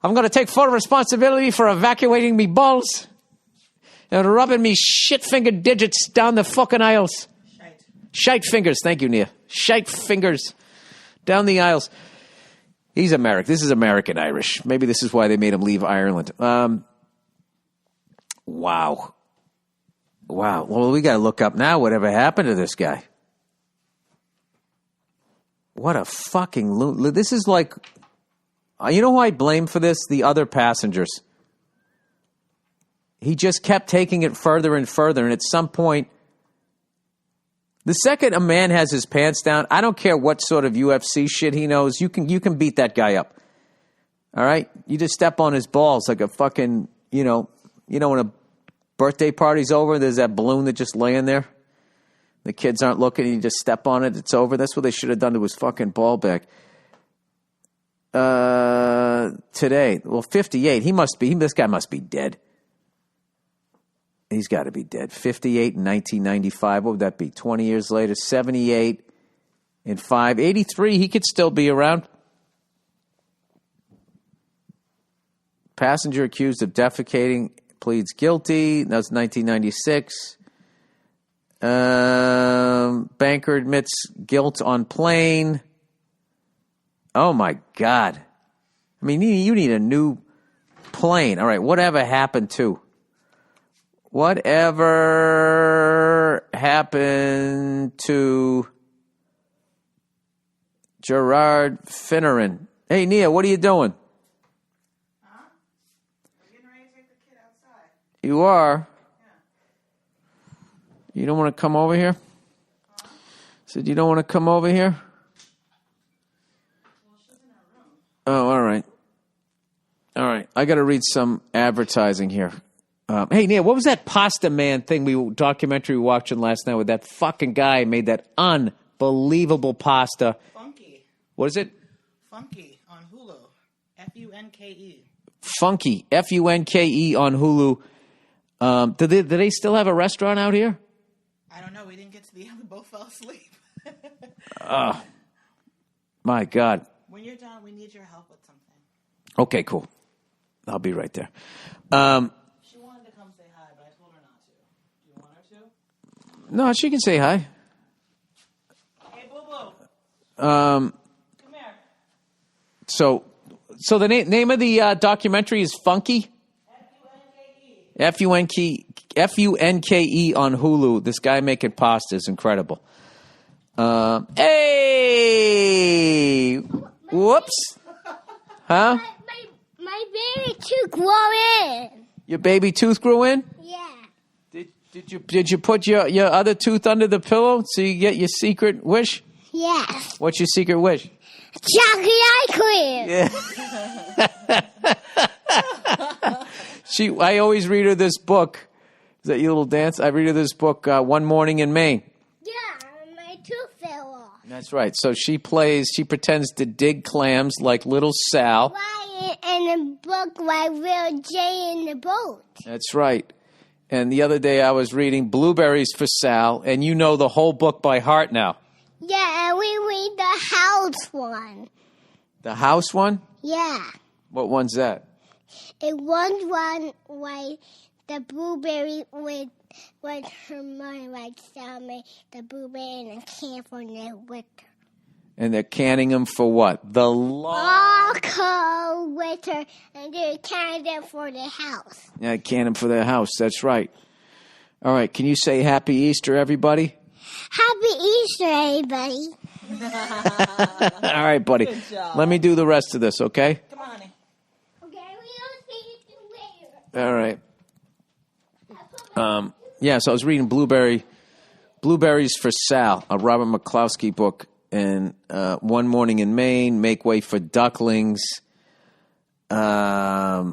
I'm going to take full responsibility for evacuating me balls and rubbing me shit-fingered digits down the fucking aisles. Shite fingers. Thank you, Nia. Shite fingers down the aisles. He's American. This is American Irish. Maybe this is why they made him leave Ireland. Wow. Well, we got to look up now whatever happened to this guy. What a fucking this is like, you know who I blame for this? The other passengers. He just kept taking it further and further, and at some point, the second a man has his pants down, I don't care what sort of UFC shit he knows, you can beat that guy up. All right? You just step on his balls like a fucking, you know when a birthday party's over, there's that balloon that's just laying there. The kids aren't looking, and you just step on it, it's over. That's what they should have done to his fucking ball bag. Today, 58, this guy must be dead. He's got to be dead. 58 in 1995. What would that be? 20 years later. 78 in 5. 83, he could still be around. Passenger accused of defecating pleads guilty. That was 1996. Banker admits guilt on plane. Oh, my God. I mean, you need a new plane. All right, whatever happened to Gerard Finneran? Hey, Nia, what are you doing? Huh? I'm getting ready to take the kid outside. You are? Yeah. You don't want to come over here? Huh? Said you don't want to come over here? Well, she's in her room. Oh, all right. All right. I got to read some advertising here. Hey, Nia, what was that Pasta Man documentary we were watching last night with that fucking guy who made that unbelievable pasta? Funky. What is it? Funky on Hulu. Funke. Funky. Funke on Hulu. Do they still have a restaurant out here? I don't know. We didn't get to the end. We both fell asleep. Oh, my God. When you're done, we need your help with something. Okay, cool. I'll be right there. She wanted to come say hi, but I told her not to. Do you want her to? No, she can say hi. Hey, Boo-Boo. Come here. So the name of the documentary is Funky? Funke. Funke on Hulu. This guy making pasta is incredible. Hey! Whoops. Huh? My baby tooth grew in. Your baby tooth grew in? Yeah. Did you put your other tooth under the pillow so you get your secret wish? Yes. What's your secret wish? Chocolate ice cream. Yeah. I always read her this book. Is that your little dance? I read her this book, One Morning in Maine. Yeah, my tooth fell off. That's right. So she pretends to dig clams like little Sal. Why in the book why Will J in the boat? That's right. And the other day I was reading Blueberries for Sal, and you know the whole book by heart now. Yeah, and we house one. The house one? Yeah. What one's that? It was one like the blueberry with her mother writes down the blueberry in a can for the winter. And they're canning them for what? The All cold winter, and they're canning them for the house. Yeah, can them for their house. That's right. All right. Can you say Happy Easter, everybody? Happy Easter, everybody. All right, buddy. Good job. Let me do the rest of this, okay? Come on, honey. Okay, we'll see you later. All right. Yeah, so I was reading Blueberries for Sal, a Robert McCloskey book, and One Morning in Maine, Make Way for Ducklings, A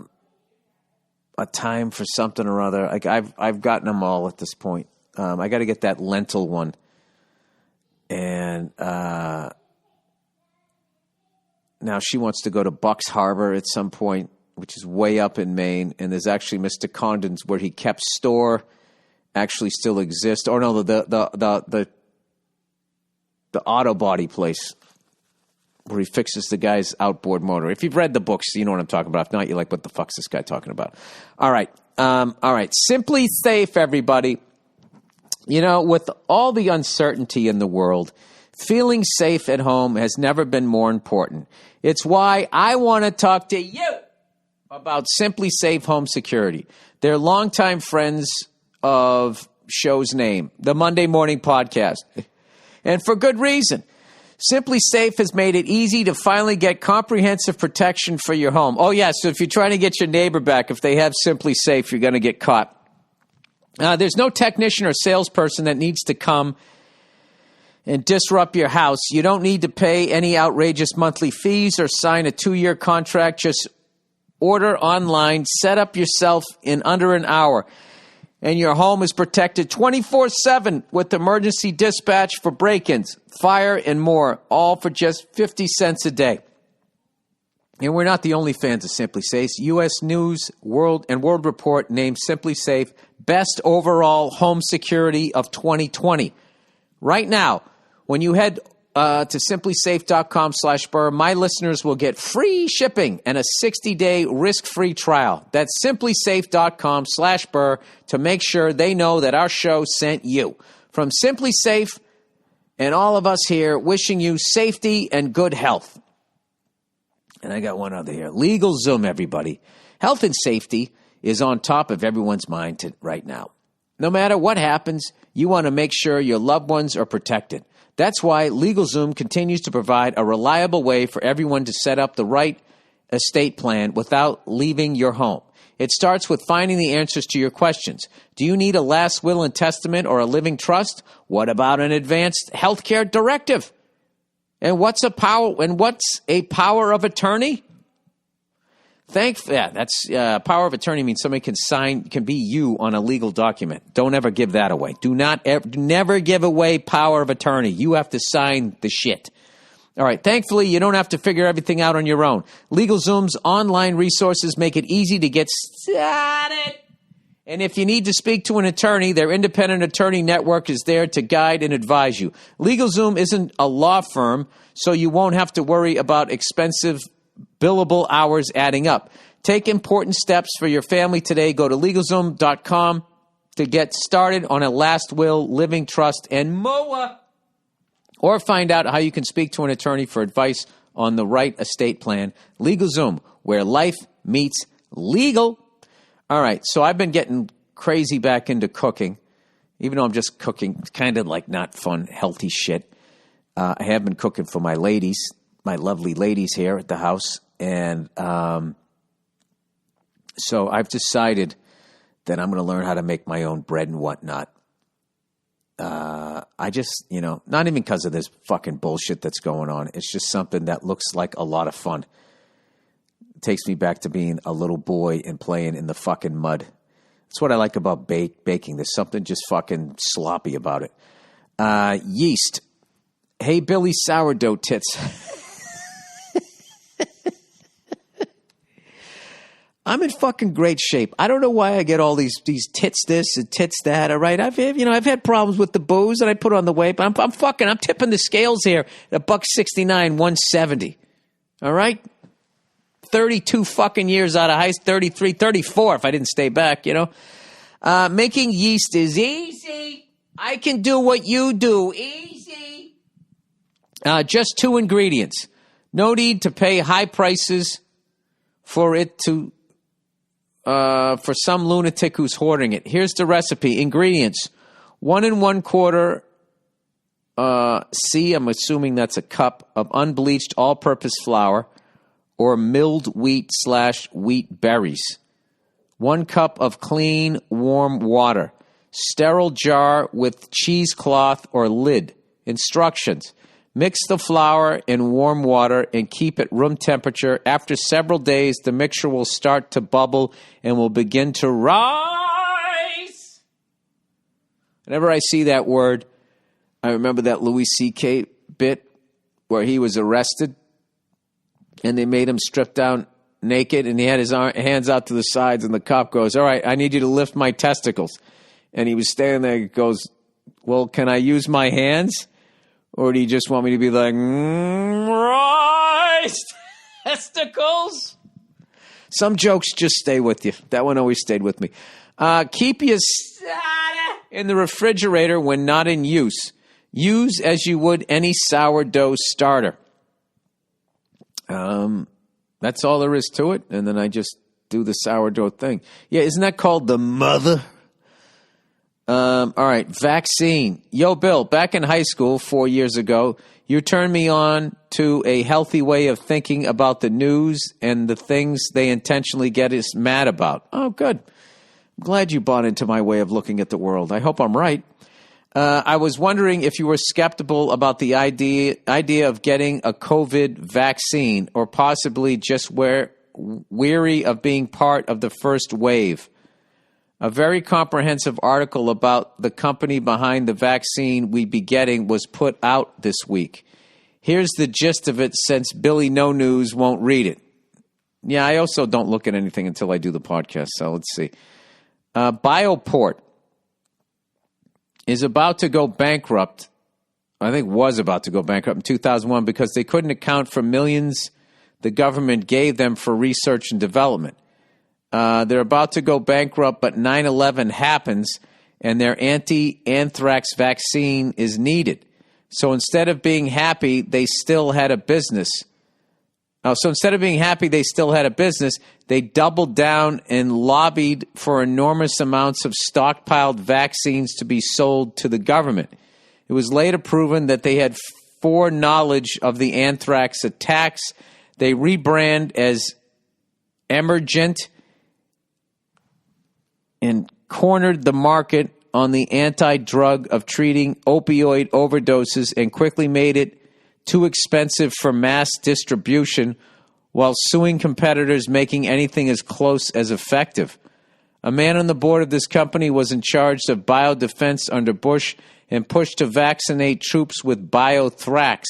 Time for Something or Other. Like I've gotten them all at this point. I got to get that lentil one, and now she wants to go to Bucks Harbor at some point, which is way up in Maine, and there's actually Mr. Condon's where he kept store actually still exists. Or no, the auto body place where he fixes the guy's outboard motor. If you've read the books, you know what I'm talking about. If not, you're like, what the fuck's this guy talking about? All right. Simply Safe, everybody. You know, with all the uncertainty in the world, feeling safe at home has never been more important. It's why I want to talk to you about Simply Safe Home Security. They're longtime friends of show's name, the Monday Morning Podcast. And for good reason. Simply Safe has made it easy to finally get comprehensive protection for your home. Oh, yeah, so if you're trying to get your neighbor back, if they have Simply Safe, you're going to get caught. There's no technician or salesperson that needs to come and disrupt your house. You don't need to pay any outrageous monthly fees or sign a 2-year contract. Just order online, set up yourself in under an hour, and your home is protected 24/7 with emergency dispatch for break-ins, fire, and more, all for just 50 cents a day. And we're not the only fans of Simply Safe. U.S. News World Report named Simply Safe Best Overall Home Security of 2020. Right now, when you head to simplysafe.com/Burr, my listeners will get free shipping and a 60-day risk-free trial. That's simplysafe.com/Burr to make sure they know that our show sent you. From Simply Safe and all of us here, wishing you safety and good health. And I got one other here. LegalZoom, everybody. Health and safety is on top of everyone's mind right now. No matter what happens, you want to make sure your loved ones are protected. That's why LegalZoom continues to provide a reliable way for everyone to set up the right estate plan without leaving your home. It starts with finding the answers to your questions. Do you need a last will and testament or a living trust? What about an advanced healthcare directive? And what's a power of attorney? That's power of attorney means somebody can be you on a legal document. Don't ever give that away. Never give away power of attorney. You have to sign the shit. All right. Thankfully, you don't have to figure everything out on your own. LegalZoom's online resources make it easy to get started. And if you need to speak to an attorney, their independent attorney network is there to guide and advise you. LegalZoom isn't a law firm, so you won't have to worry about expensive billable hours adding up. Take important steps for your family today. Go to LegalZoom.com to get started on a last will, living trust, and more. Or find out how you can speak to an attorney for advice on the right estate plan. LegalZoom, where life meets legal. All right, so I've been getting crazy back into cooking, even though I'm just cooking kind of like not fun, healthy shit. I have been cooking for my ladies, my lovely ladies here at the house. And so I've decided that I'm going to learn how to make my own bread and whatnot. I just, not even because of this fucking bullshit that's going on. It's just something that looks like a lot of fun. It takes me back to being a little boy and playing in the fucking mud. That's what I like about baking. There's something just fucking sloppy about it. Yeast. Hey, Billy Sourdough Tits. I'm in fucking great shape. I don't know why I get all these tits this and tits that. All right, I've had problems with the booze that I put on the weight, but I'm tipping the scales here at $169, 170. All right, 32 fucking years out of high, 33, 34 if I didn't stay back. Making yeast is easy. I can do what you do, easy. Just 2 ingredients. No need to pay high prices for it to. For some lunatic who's hoarding it. Here's the recipe. Ingredients. 1 1/4 I'm assuming that's a cup of unbleached all-purpose flour or milled wheat/wheat berries. 1 cup of clean, warm water. Sterile jar with cheesecloth or lid. Instructions. Mix the flour in warm water and keep it room temperature. After several days, the mixture will start to bubble and will begin to rise. Whenever I see that word, I remember that Louis C.K. bit where he was arrested and they made him strip down naked and he had his hands out to the sides and the cop goes, "All right, I need you to lift my testicles." And he was standing there and goes, "Well, can I use my hands? Or do you just want me to be like, rise, testicles?" Some jokes just stay with you. That one always stayed with me. Keep your soda in the refrigerator when not in use. Use as you would any sourdough starter. That's all there is to it. And then I just do the sourdough thing. Yeah, isn't that called the mother? All right, vaccine. Yo, Bill, back in high school 4 years ago, you turned me on to a healthy way of thinking about the news and the things they intentionally get us mad about. Oh, good. I'm glad you bought into my way of looking at the world. I hope I'm right. I was wondering if you were skeptical about the idea of getting a COVID vaccine or possibly just weary of being part of the first wave. A very comprehensive article about the company behind the vaccine we'd be getting was put out this week. Here's the gist of it since Billy No News won't read it. Yeah, I also don't look at anything until I do the podcast, so let's see. Bioport is about to go bankrupt. I think was about to go bankrupt in 2001 because they couldn't account for millions the government gave them for research and development. They're about to go bankrupt, but 9/11 happens, and their anti-anthrax vaccine is needed. So instead of being happy, they still had a business. They doubled down and lobbied for enormous amounts of stockpiled vaccines to be sold to the government. It was later proven that they had foreknowledge of the anthrax attacks. They rebrand as Emergent and cornered the market on the anti-drug of treating opioid overdoses and quickly made it too expensive for mass distribution while suing competitors making anything as close as effective. A man on the board of this company was in charge of biodefense under Bush and pushed to vaccinate troops with Biothrax,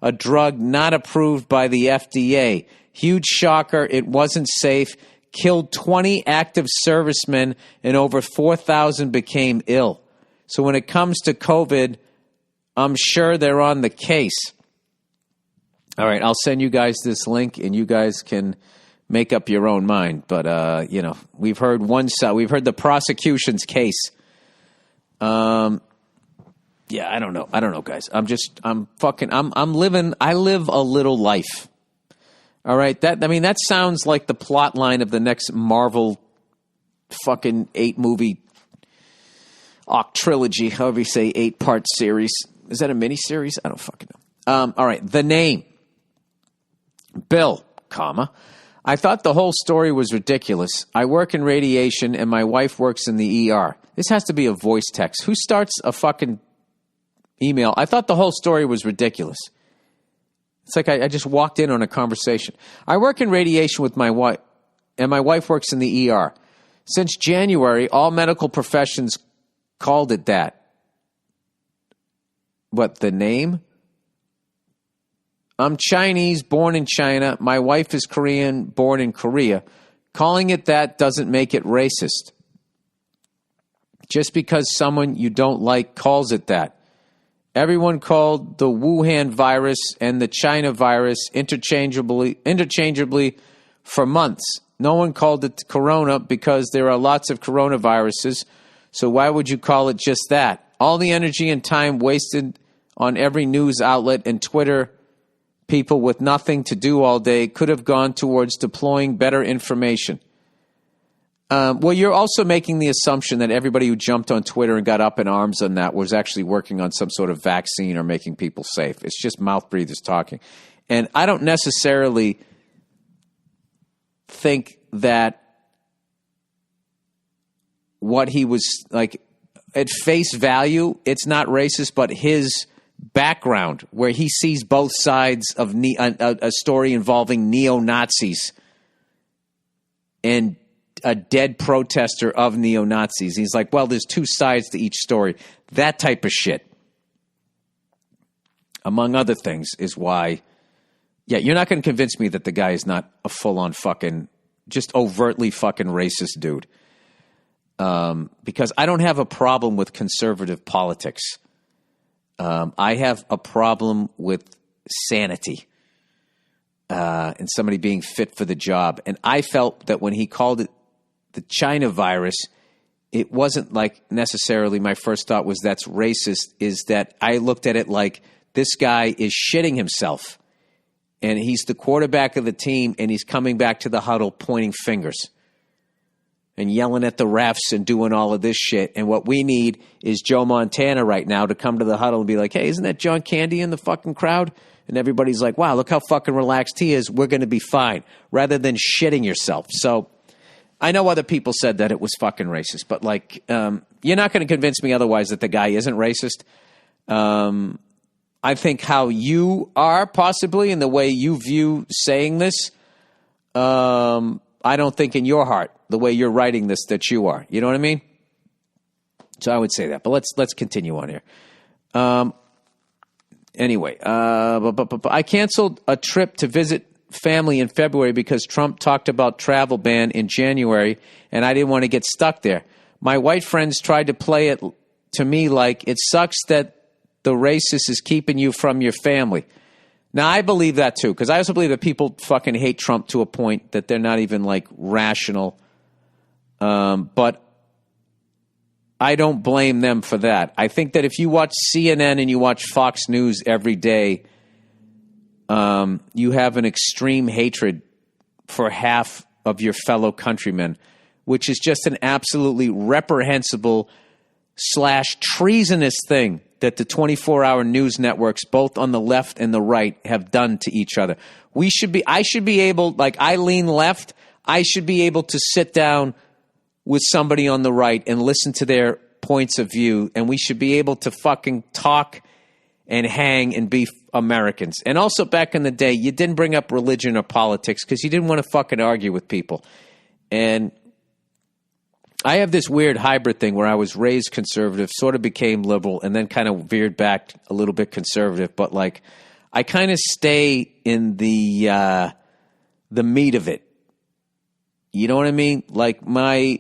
a drug not approved by the FDA. Huge shocker, it wasn't safe. Killed 20 active servicemen and over 4,000 became ill. So when it comes to COVID, I'm sure they're on the case. All right, I'll send you guys this link and you guys can make up your own mind. But, we've heard one side. We've heard the prosecution's case. I don't know, guys. I live a little life. All right, that sounds like the plot line of the next Marvel fucking 8-movie trilogy, however you say, 8-part series. Is that a miniseries? I don't fucking know. All right, the name. Bill, I thought the whole story was ridiculous. I work in radiation and my wife works in the ER. This has to be a voice text. Who starts a fucking email? I thought the whole story was ridiculous. It's like I just walked in on a conversation. I work in radiation with my wife, and my wife works in the ER. Since January, all medical professions called it that. What, the name? I'm Chinese, born in China. My wife is Korean, born in Korea. Calling it that doesn't make it racist. Just because someone you don't like calls it that. Everyone called the Wuhan virus and the China virus interchangeably for months. No one called it corona because there are lots of coronaviruses. So why would you call it just that? All the energy and time wasted on every news outlet and Twitter people with nothing to do all day could have gone towards deploying better information. Well, you're also making the assumption that everybody who jumped on Twitter and got up in arms on that was actually working on some sort of vaccine or making people safe. It's just mouth breathers talking. And I don't necessarily think that what he was like at face value, it's not racist, but his background where he sees both sides of a story involving neo-Nazis and a dead protester of neo-Nazis. He's like, well, there's two sides to each story. That type of shit, among other things, is why, yeah, you're not going to convince me that the guy is not a full-on fucking, just overtly fucking racist dude. Because I don't have a problem with conservative politics. I have a problem with sanity and somebody being fit for the job. And I felt that when he called it the China virus, it wasn't like necessarily my first thought was that's racist, is that I looked at it like this guy is shitting himself. And he's the quarterback of the team, and he's coming back to the huddle pointing fingers and yelling at the refs and doing all of this shit. And what we need is Joe Montana right now to come to the huddle and be like, hey, isn't that John Candy in the fucking crowd? And everybody's like, wow, look how fucking relaxed he is. We're going to be fine, rather than shitting yourself. So I know other people said that it was fucking racist, but like, you're not going to convince me otherwise that the guy isn't racist. I think how you are possibly in the way you view saying this, I don't think in your heart, the way you're writing this, that you are. You know what I mean? So I would say that. But let's continue on here. Anyway, I canceled a trip to visit family in February because Trump talked about travel ban in January, and I didn't want to get stuck there. My white friends tried to play it to me like it sucks that the racist is keeping you from your family. Now, I believe that too, because I also believe that people fucking hate Trump to a point that they're not even like rational. But I don't blame them for that. I think that if you watch CNN and you watch Fox News every day, you have an extreme hatred for half of your fellow countrymen, which is just an absolutely reprehensible / treasonous thing that the 24-hour news networks, both on the left and the right, have done to each other. I should be able, like I lean left, I should be able to sit down with somebody on the right and listen to their points of view, and we should be able to fucking talk and hang and be Americans. And also back in the day, you didn't bring up religion or politics because you didn't want to fucking argue with people. And I have this weird hybrid thing where I was raised conservative, sort of became liberal, and then kind of veered back a little bit conservative. But like, I kind of stay in the meat of it. You know what I mean? Like my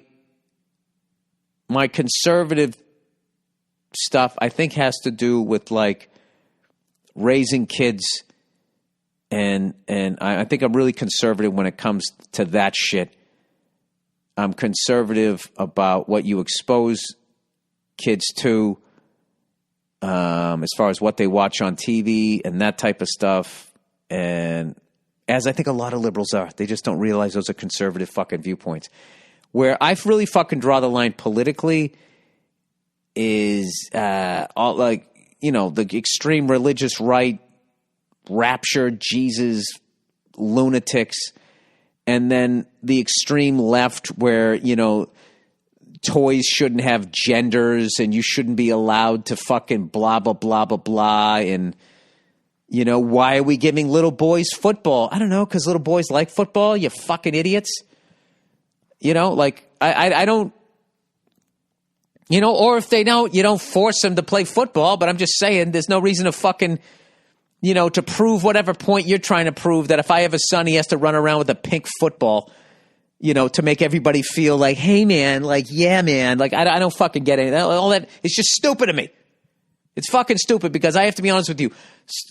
conservative stuff, I think, has to do with like raising kids, and I think I'm really conservative when it comes to that shit. I'm conservative about what you expose kids to, as far as what they watch on TV and that type of stuff. And as I think a lot of liberals are, they just don't realize those are conservative fucking viewpoints. Where I really fucking draw the line politically is all like, you know, the extreme religious right, rapture, Jesus, lunatics. And then the extreme left where, you know, toys shouldn't have genders and you shouldn't be allowed to fucking blah, blah, blah, blah, blah. And, you know, why are we giving little boys football? I don't know, because little boys like football, you fucking idiots. You know, like, I don't, you know, or if they don't, you don't force them to play football. But I'm just saying there's no reason to fucking, you know, to prove whatever point you're trying to prove that if I have a son, he has to run around with a pink football. to make everybody feel like, hey, man, like, yeah, man. Like, I don't fucking get it. All that, it's just stupid to me. It's fucking stupid because I have to be honest with you.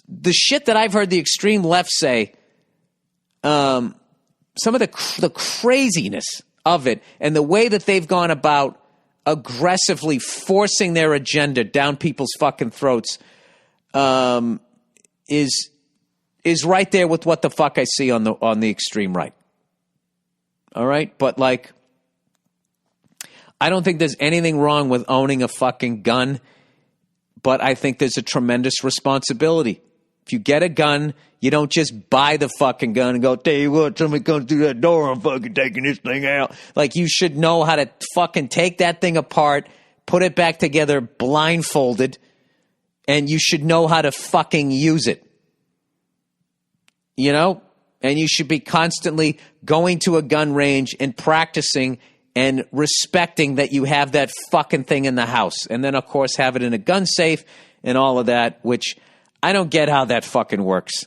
The shit that I've heard the extreme left say, some of the craziness of it and the way that they've gone about aggressively forcing their agenda down people's fucking throats is right there with what the fuck I see on the extreme right. All right? But, like, I don't think there's anything wrong with owning a fucking gun, but I think there's a tremendous responsibility. If you get a gun, you don't just buy the fucking gun and go, tell you what, somebody comes through that door, I'm fucking taking this thing out. Like, you should know how to fucking take that thing apart, put it back together blindfolded, and you should know how to fucking use it. And you should be constantly going to a gun range and practicing and respecting that you have that fucking thing in the house. And then, of course, have it in a gun safe and all of that, which I don't get how that fucking works.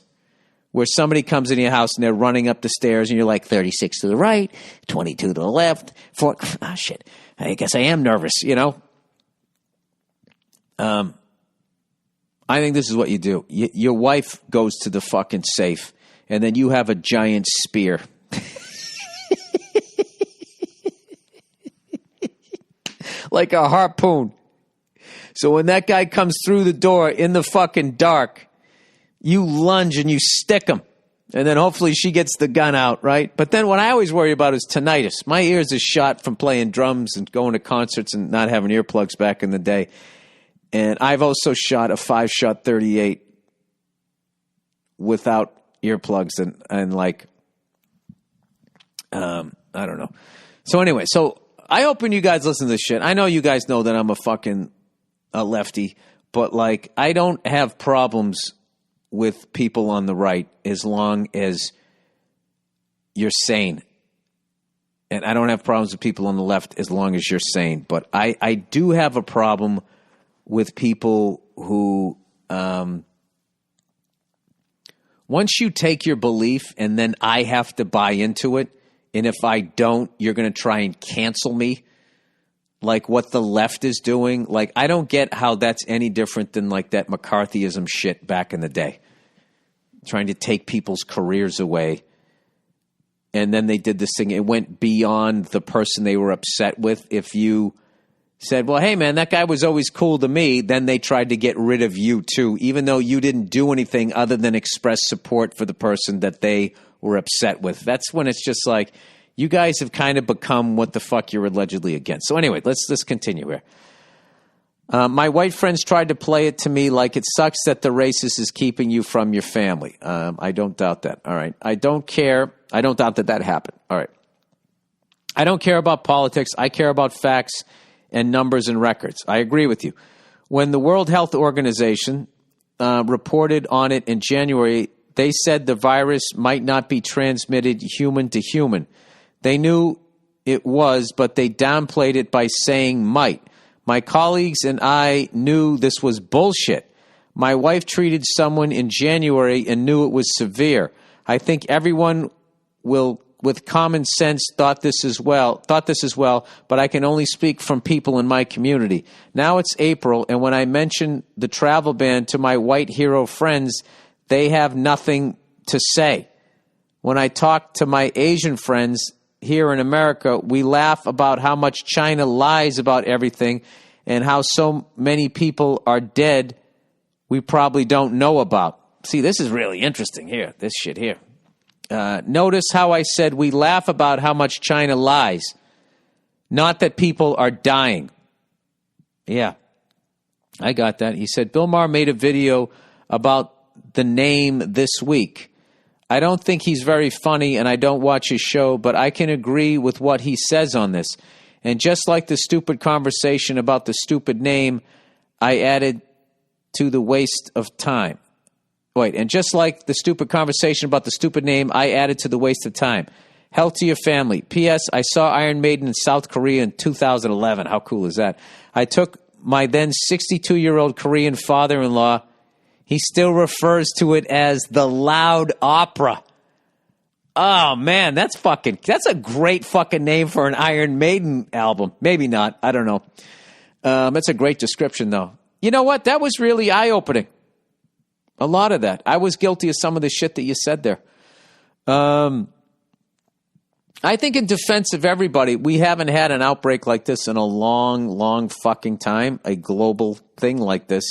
Where somebody comes into your house and they're running up the stairs and you're like 36 to the right, 22 to the left, 4. Ah, shit. I guess I am nervous, I think this is what you do. Your wife goes to the fucking safe and then you have a giant spear. Like a harpoon. So when that guy comes through the door in the fucking dark, you lunge and you stick him. And then hopefully she gets the gun out, right? But then what I always worry about is tinnitus. My ears are shot from playing drums and going to concerts and not having earplugs back in the day. And I've also shot a 5-shot 38 without earplugs and like, I don't know. So anyway, I hope when you guys listen to this shit, I know you guys know that I'm a lefty, but like I don't have problems with people on the right as long as you're sane. And I don't have problems with people on the left as long as you're sane. But I do have a problem with people who, once you take your belief and then I have to buy into it, and if I don't, you're going to try and cancel me, like what the left is doing. Like, I don't get how that's any different than like that McCarthyism shit back in the day. Trying to take people's careers away. And then they did this thing. It went beyond the person they were upset with. If you said, well, hey, man, that guy was always cool to me, then they tried to get rid of you too, even though you didn't do anything other than express support for the person that they were upset with. That's when it's just like, you guys have kind of become what the fuck you're allegedly against. So anyway, let's continue here. My white friends tried to play it to me like it sucks that the racist is keeping you from your family. I don't doubt that. All right. I don't care. I don't doubt that happened. All right. I don't care about politics. I care about facts and numbers and records. I agree with you. When the World Health Organization reported on it in January, they said the virus might not be transmitted human to human. They knew it was, but they downplayed it by saying might. My colleagues and I knew this was bullshit. My wife treated someone in January and knew it was severe. I think everyone with common sense thought this as well, but I can only speak from people in my community. Now it's April, and when I mention the travel ban to my white hero friends, they have nothing to say. When I talk to my Asian friends here in America, we laugh about how much China lies about everything and how so many people are dead we probably don't know about. See, this is really interesting here, this shit here. Notice how I said we laugh about how much China lies, not that people are dying. Yeah, I got that. He said, Bill Maher made a video about the name this week. I don't think he's very funny and I don't watch his show, but I can agree with what he says on this. And just like the stupid conversation about the stupid name, I added to the waste of time. Wait, and just like the stupid conversation about the stupid name, I added to the waste of time. Health to your family. P.S. I saw Iron Maiden in South Korea in 2011. How cool is that? I took my then 62-year-old Korean father-in-law. He still refers to it as the loud opera. Oh, man, that's a great fucking name for an Iron Maiden album. Maybe not. I don't know. That's a great description, though. You know what? That was really eye-opening. A lot of that. I was guilty of some of the shit that you said there. I think in defense of everybody, we haven't had an outbreak like this in a long, long fucking time, a global thing like this.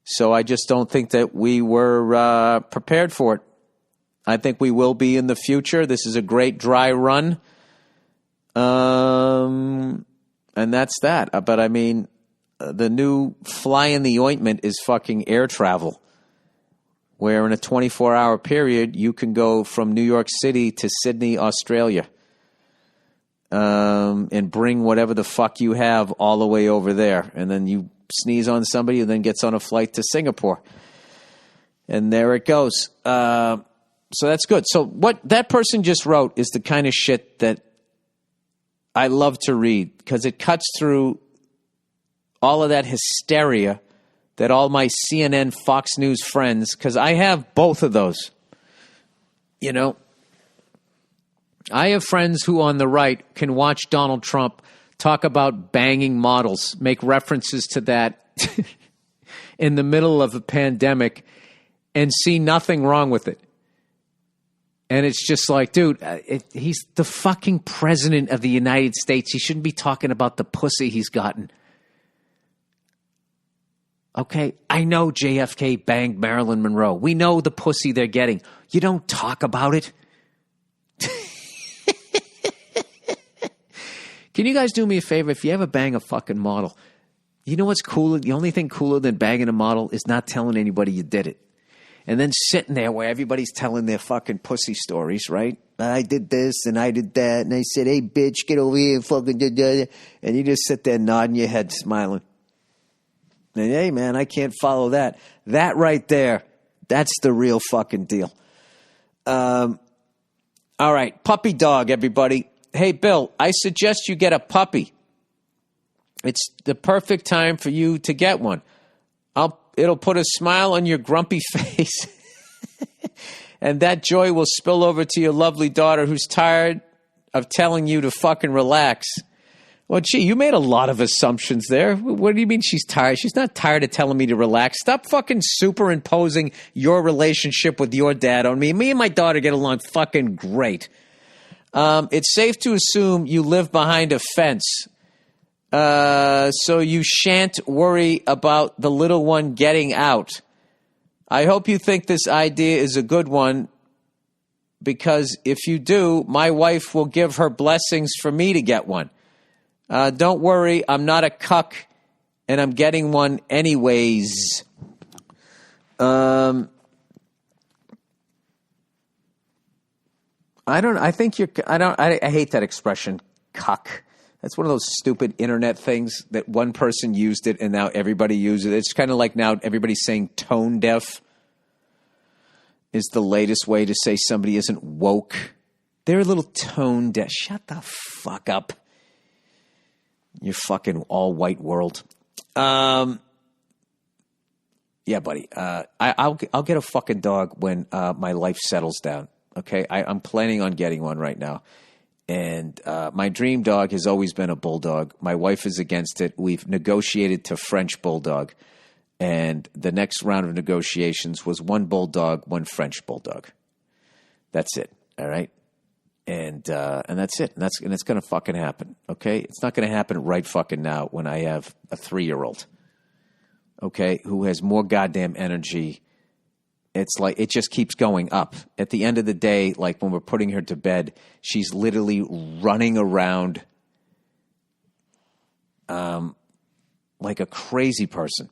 So I just don't think that we were prepared for it. I think we will be in the future. This is a great dry run. And that's that. But I mean, the new fly in the ointment is fucking air travel, where in a 24-hour period, you can go from New York City to Sydney, Australia, and bring whatever the fuck you have all the way over there. And then you sneeze on somebody and then gets on a flight to Singapore. And there it goes. So that's good. So what that person just wrote is the kind of shit that I love to read, because it cuts through all of that hysteria that all my CNN, Fox News friends, because I have both of those, you know. I have friends who on the right can watch Donald Trump talk about banging models, make references to that in the middle of a pandemic and see nothing wrong with it. And it's just like, dude, he's the fucking president of the United States. He shouldn't be talking about the pussy he's gotten. Okay, I know JFK banged Marilyn Monroe. We know the pussy they're getting. You don't talk about it. Can you guys do me a favor? If you ever bang a fucking model, you know what's cooler? The only thing cooler than banging a model is not telling anybody you did it. And then sitting there where everybody's telling their fucking pussy stories, right? I did this and I did that. And I said, hey, bitch, get over here and fucking did that. And you just sit there nodding your head, smiling. And hey, man, I can't follow that. That right there, that's the real fucking deal. All right, puppy dog, everybody. Hey, Bill, I suggest you get a puppy. It's the perfect time for you to get one. It'll put a smile on your grumpy face. And that joy will spill over to your lovely daughter who's tired of telling you to fucking relax. Well, gee, you made a lot of assumptions there. What do you mean she's tired? She's not tired of telling me to relax. Stop fucking superimposing your relationship with your dad on me. Me and my daughter get along fucking great. It's safe to assume you live behind a fence, so you shan't worry about the little one getting out. I hope you think this idea is a good one, because if you do, my wife will give her blessings for me to get one. Don't worry, I'm not a cuck, and I'm getting one anyways. I hate that expression, cuck. That's one of those stupid internet things that one person used it and now everybody uses it. It's kind of like now everybody's saying tone deaf is the latest way to say somebody isn't woke. They're a little tone deaf. Shut the fuck up. Your fucking all-white world. Yeah, buddy. I'll get a fucking dog when my life settles down. Okay? I'm planning on getting one right now. And my dream dog has always been a bulldog. My wife is against it. We've negotiated to French bulldog. And the next round of negotiations was one bulldog, one French bulldog. That's it. All right? And that's it. And it's going to fucking happen. Okay? It's not going to happen right fucking now when I have a 3-year-old. Okay? Who has more goddamn energy. It's like it just keeps going up. At the end of the day, like when we're putting her to bed, she's literally running around like a crazy person.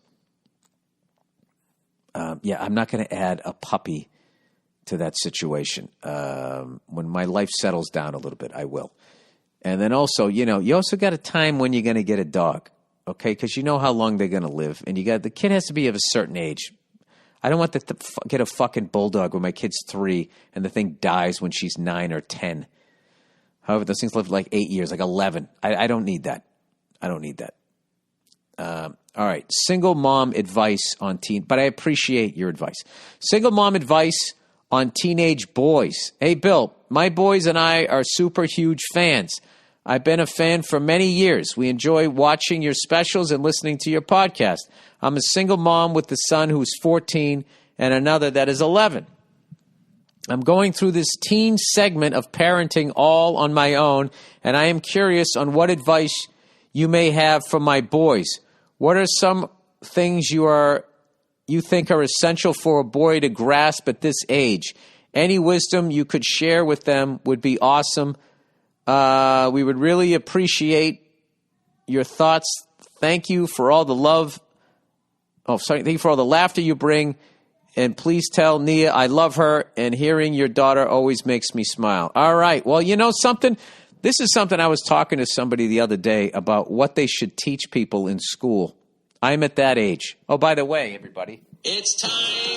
Yeah, I'm not going to add a puppy to that situation. When my life settles down a little bit, I will. And then also, you also got a time when you're going to get a dog, okay? Because you know how long they're going to live. And the kid has to be of a certain age. I don't want to get a fucking bulldog when my kid's 3 and the thing dies when she's 9 or 10. However, those things live like 8 years, like 11. I don't need that. I don't need that. All right. Single mom advice on teen, but I appreciate your advice. Single mom advice on teenage boys. Hey, Bill, my boys and I are super huge fans. I've been a fan for many years. We enjoy watching your specials and listening to your podcast. I'm a single mom with a son who's 14 and another that is 11. I'm going through this teen segment of parenting all on my own, and I am curious on what advice you may have for my boys. What are some things you think are essential for a boy to grasp at this age? Any wisdom you could share with them would be awesome. We would really appreciate your thoughts. Thank you for all the love. Thank you for all the laughter you bring. And please tell Nia I love her, and hearing your daughter always makes me smile. All right. Well, you know something? This is something I was talking to somebody the other day about what they should teach people in school. I'm at that age. Oh, by the way, everybody. It's time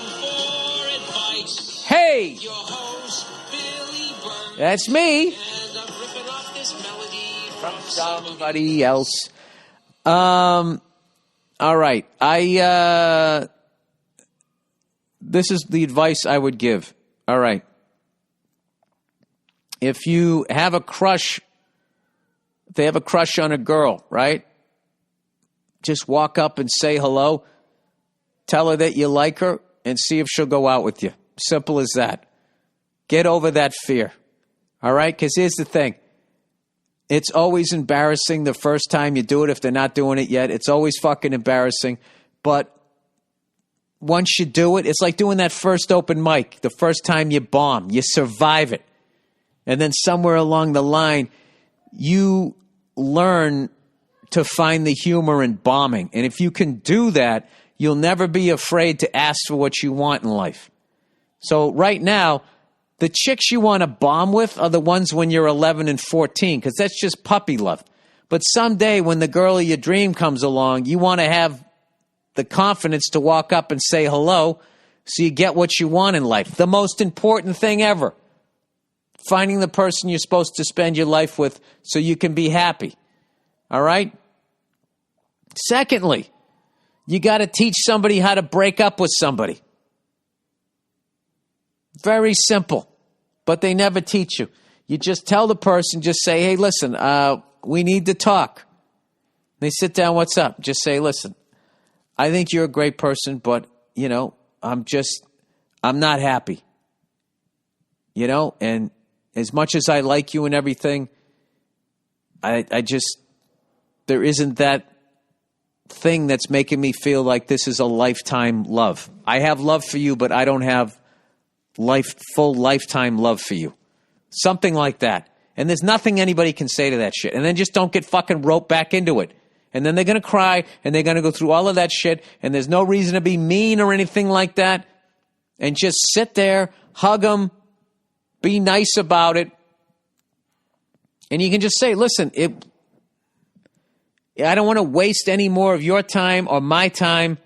for advice. Hey! Your host, Billy Burr. That's me. And I'm ripping off this melody From somebody else. All right. This is the advice I would give. All right. If you have a crush, if they have a crush on a girl, right? Just walk up and say hello. Tell her that you like her and see if she'll go out with you. Simple as that. Get over that fear. All right? Because here's the thing. It's always embarrassing the first time you do it if they're not doing it yet. It's always fucking embarrassing. But once you do it, it's like doing that first open mic. The first time you bomb, you survive it. And then somewhere along the line, you learn to find the humor in bombing. And if you can do that, you'll never be afraid to ask for what you want in life. So right now, the chicks you want to bomb with are the ones when you're 11 and 14, because that's just puppy love. But someday when the girl of your dream comes along, you want to have the confidence to walk up and say hello so you get what you want in life. The most important thing ever. Finding the person you're supposed to spend your life with so you can be happy. All right? Secondly, you got to teach somebody how to break up with somebody. Very simple, but they never teach you. You just tell the person, just say, hey, listen, we need to talk. They sit down, what's up? Just say, listen, I think you're a great person, but, you know, I'm not happy. You know, and as much as I like you and everything, there isn't that thing that's making me feel like this is a lifetime love. I have love for you, but I don't have full lifetime love for you. Something like that. And there's nothing anybody can say to that shit. And then just don't get fucking roped back into it. And then they're going to cry, and they're going to go through all of that shit, and there's no reason to be mean or anything like that. And just sit there, hug them, be nice about it. And you can just say, listen, I don't want to waste any more of your time or my time.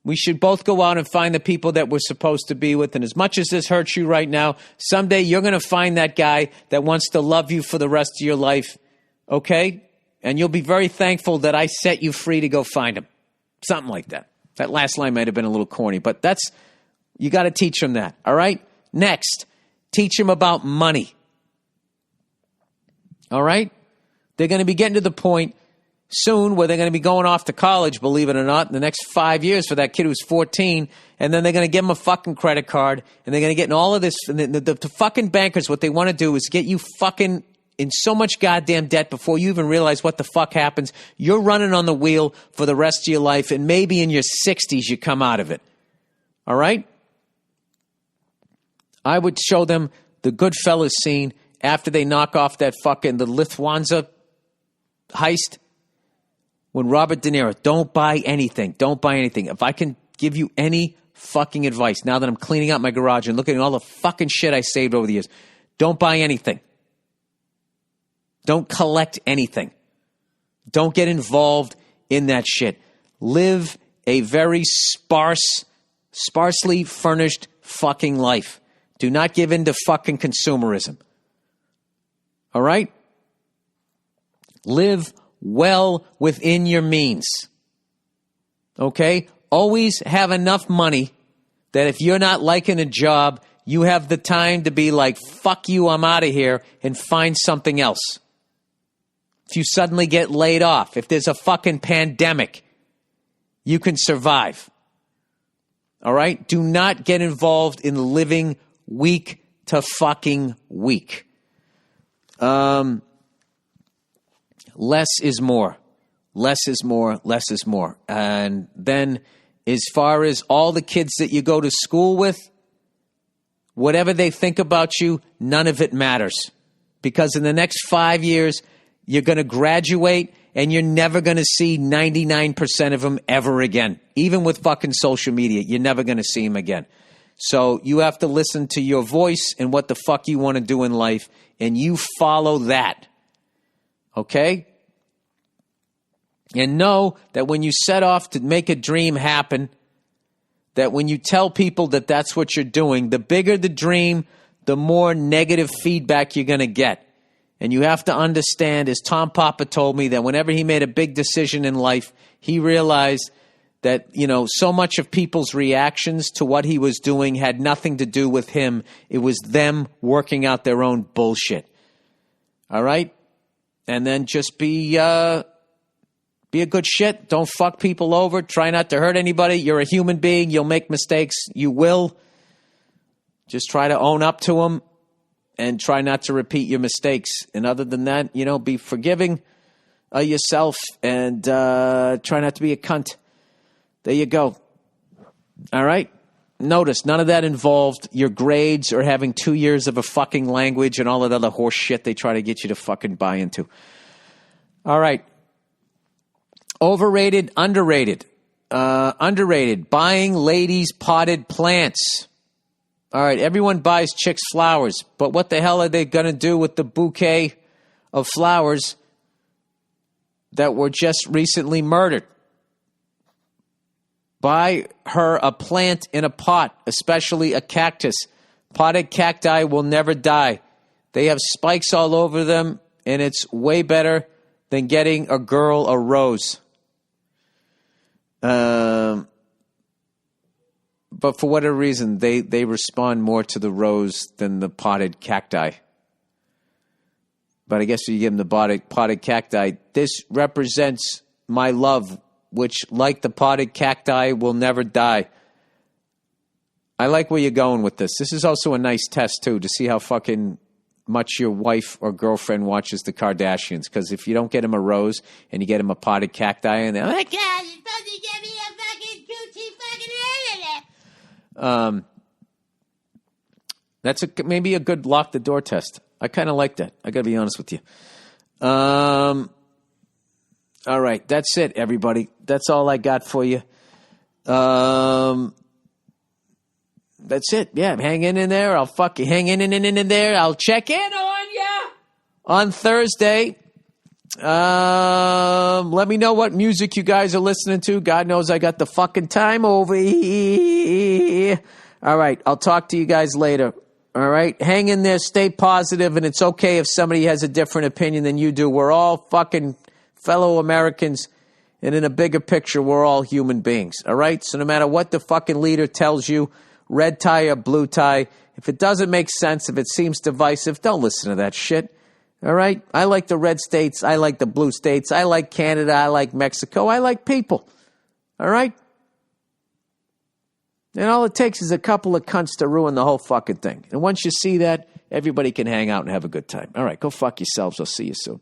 We should both go out and find the people that we're supposed to be with. And as much as this hurts you right now, someday you're going to find that guy that wants to love you for the rest of your life. Okay? And you'll be very thankful that I set you free to go find him. Something like that. That last line might have been a little corny, but you got to teach them that. All right? Next, teach them about money. All right? They're going to be getting to the point soon where they're going to be going off to college, believe it or not, in the next 5 years for that kid who's 14, and then they're going to give him a fucking credit card, and they're going to get in all of this. And the fucking bankers, what they want to do is get you fucking in so much goddamn debt before you even realize what the fuck happens. You're running on the wheel for the rest of your life, and maybe in your 60s you come out of it. All right? I would show them the Goodfellas scene after they knock off the Lufthansa heist. When Robert De Niro, don't buy anything. Don't buy anything. If I can give you any fucking advice, now that I'm cleaning out my garage and looking at all the fucking shit I saved over the years, don't buy anything. Don't collect anything. Don't get involved in that shit. Live a very sparsely furnished fucking life. Do not give in to fucking consumerism. All right? Live well within your means. Okay? Always have enough money that if you're not liking a job, you have the time to be like, fuck you, I'm out of here, and find something else. If you suddenly get laid off, if there's a fucking pandemic, you can survive. All right? Do not get involved in living week to fucking week. Less is more. Less is more. Less is more. And then as far as all the kids that you go to school with, whatever they think about you, none of it matters. Because in the next 5 years, you're going to graduate and you're never going to see 99% of them ever again. Even with fucking social media, you're never going to see them again. So you have to listen to your voice and what the fuck you want to do in life, and you follow that. Okay? And know that when you set off to make a dream happen, that when you tell people that that's what you're doing, the bigger the dream, the more negative feedback you're going to get. And you have to understand, as Tom Papa told me, that whenever he made a big decision in life, he realized that, so much of people's reactions to what he was doing had nothing to do with him. It was them working out their own bullshit. All right? And then just be a good shit. Don't fuck people over. Try not to hurt anybody. You're a human being. You'll make mistakes. You will. Just try to own up to them and try not to repeat your mistakes. And other than that, be forgiving yourself and try not to be a cunt. There you go. All right? Notice, none of that involved your grades or having 2 years of a fucking language and all that other horse shit they try to get you to fucking buy into. All right. Overrated, underrated. Underrated. Buying ladies' potted plants. All right, everyone buys chicks flowers, but what the hell are they going to do with the bouquet of flowers that were just recently murdered? Buy her a plant in a pot, especially a cactus. Potted cacti will never die. They have spikes all over them, and it's way better than getting a girl a rose. But for whatever reason, they respond more to the rose than the potted cacti. But I guess if you give them the potted cacti, this represents my love, which, like the potted cacti, will never die. I like where you're going with this. This is also a nice test, too, to see how fucking much your wife or girlfriend watches the Kardashians. Because if you don't get him a rose and you get him a potted cacti, and they're like, God, you're supposed to get me a fucking Gucci fucking that's maybe a good lock the door test. I kind of like that. I got to be honest with you. All right, that's it, everybody. That's all I got for you. That's it. Yeah, I'm hanging in there. I'll fucking hang in there. I'll check in on you on Thursday. Let me know what music you guys are listening to. God knows I got the fucking time over here. All right, I'll talk to you guys later. All right, hang in there, stay positive, and it's okay if somebody has a different opinion than you do. We're all fucking fellow Americans, and in a bigger picture, we're all human beings. All right, so no matter what the fucking leader tells you, red tie or blue tie, if it doesn't make sense, if it seems divisive, don't listen to that shit. All right? I like the red states. I like the blue states. I like Canada. I like Mexico. I like people. All right? And all it takes is a couple of cunts to ruin the whole fucking thing. And once you see that, everybody can hang out and have a good time. All right, go fuck yourselves. I'll see you soon.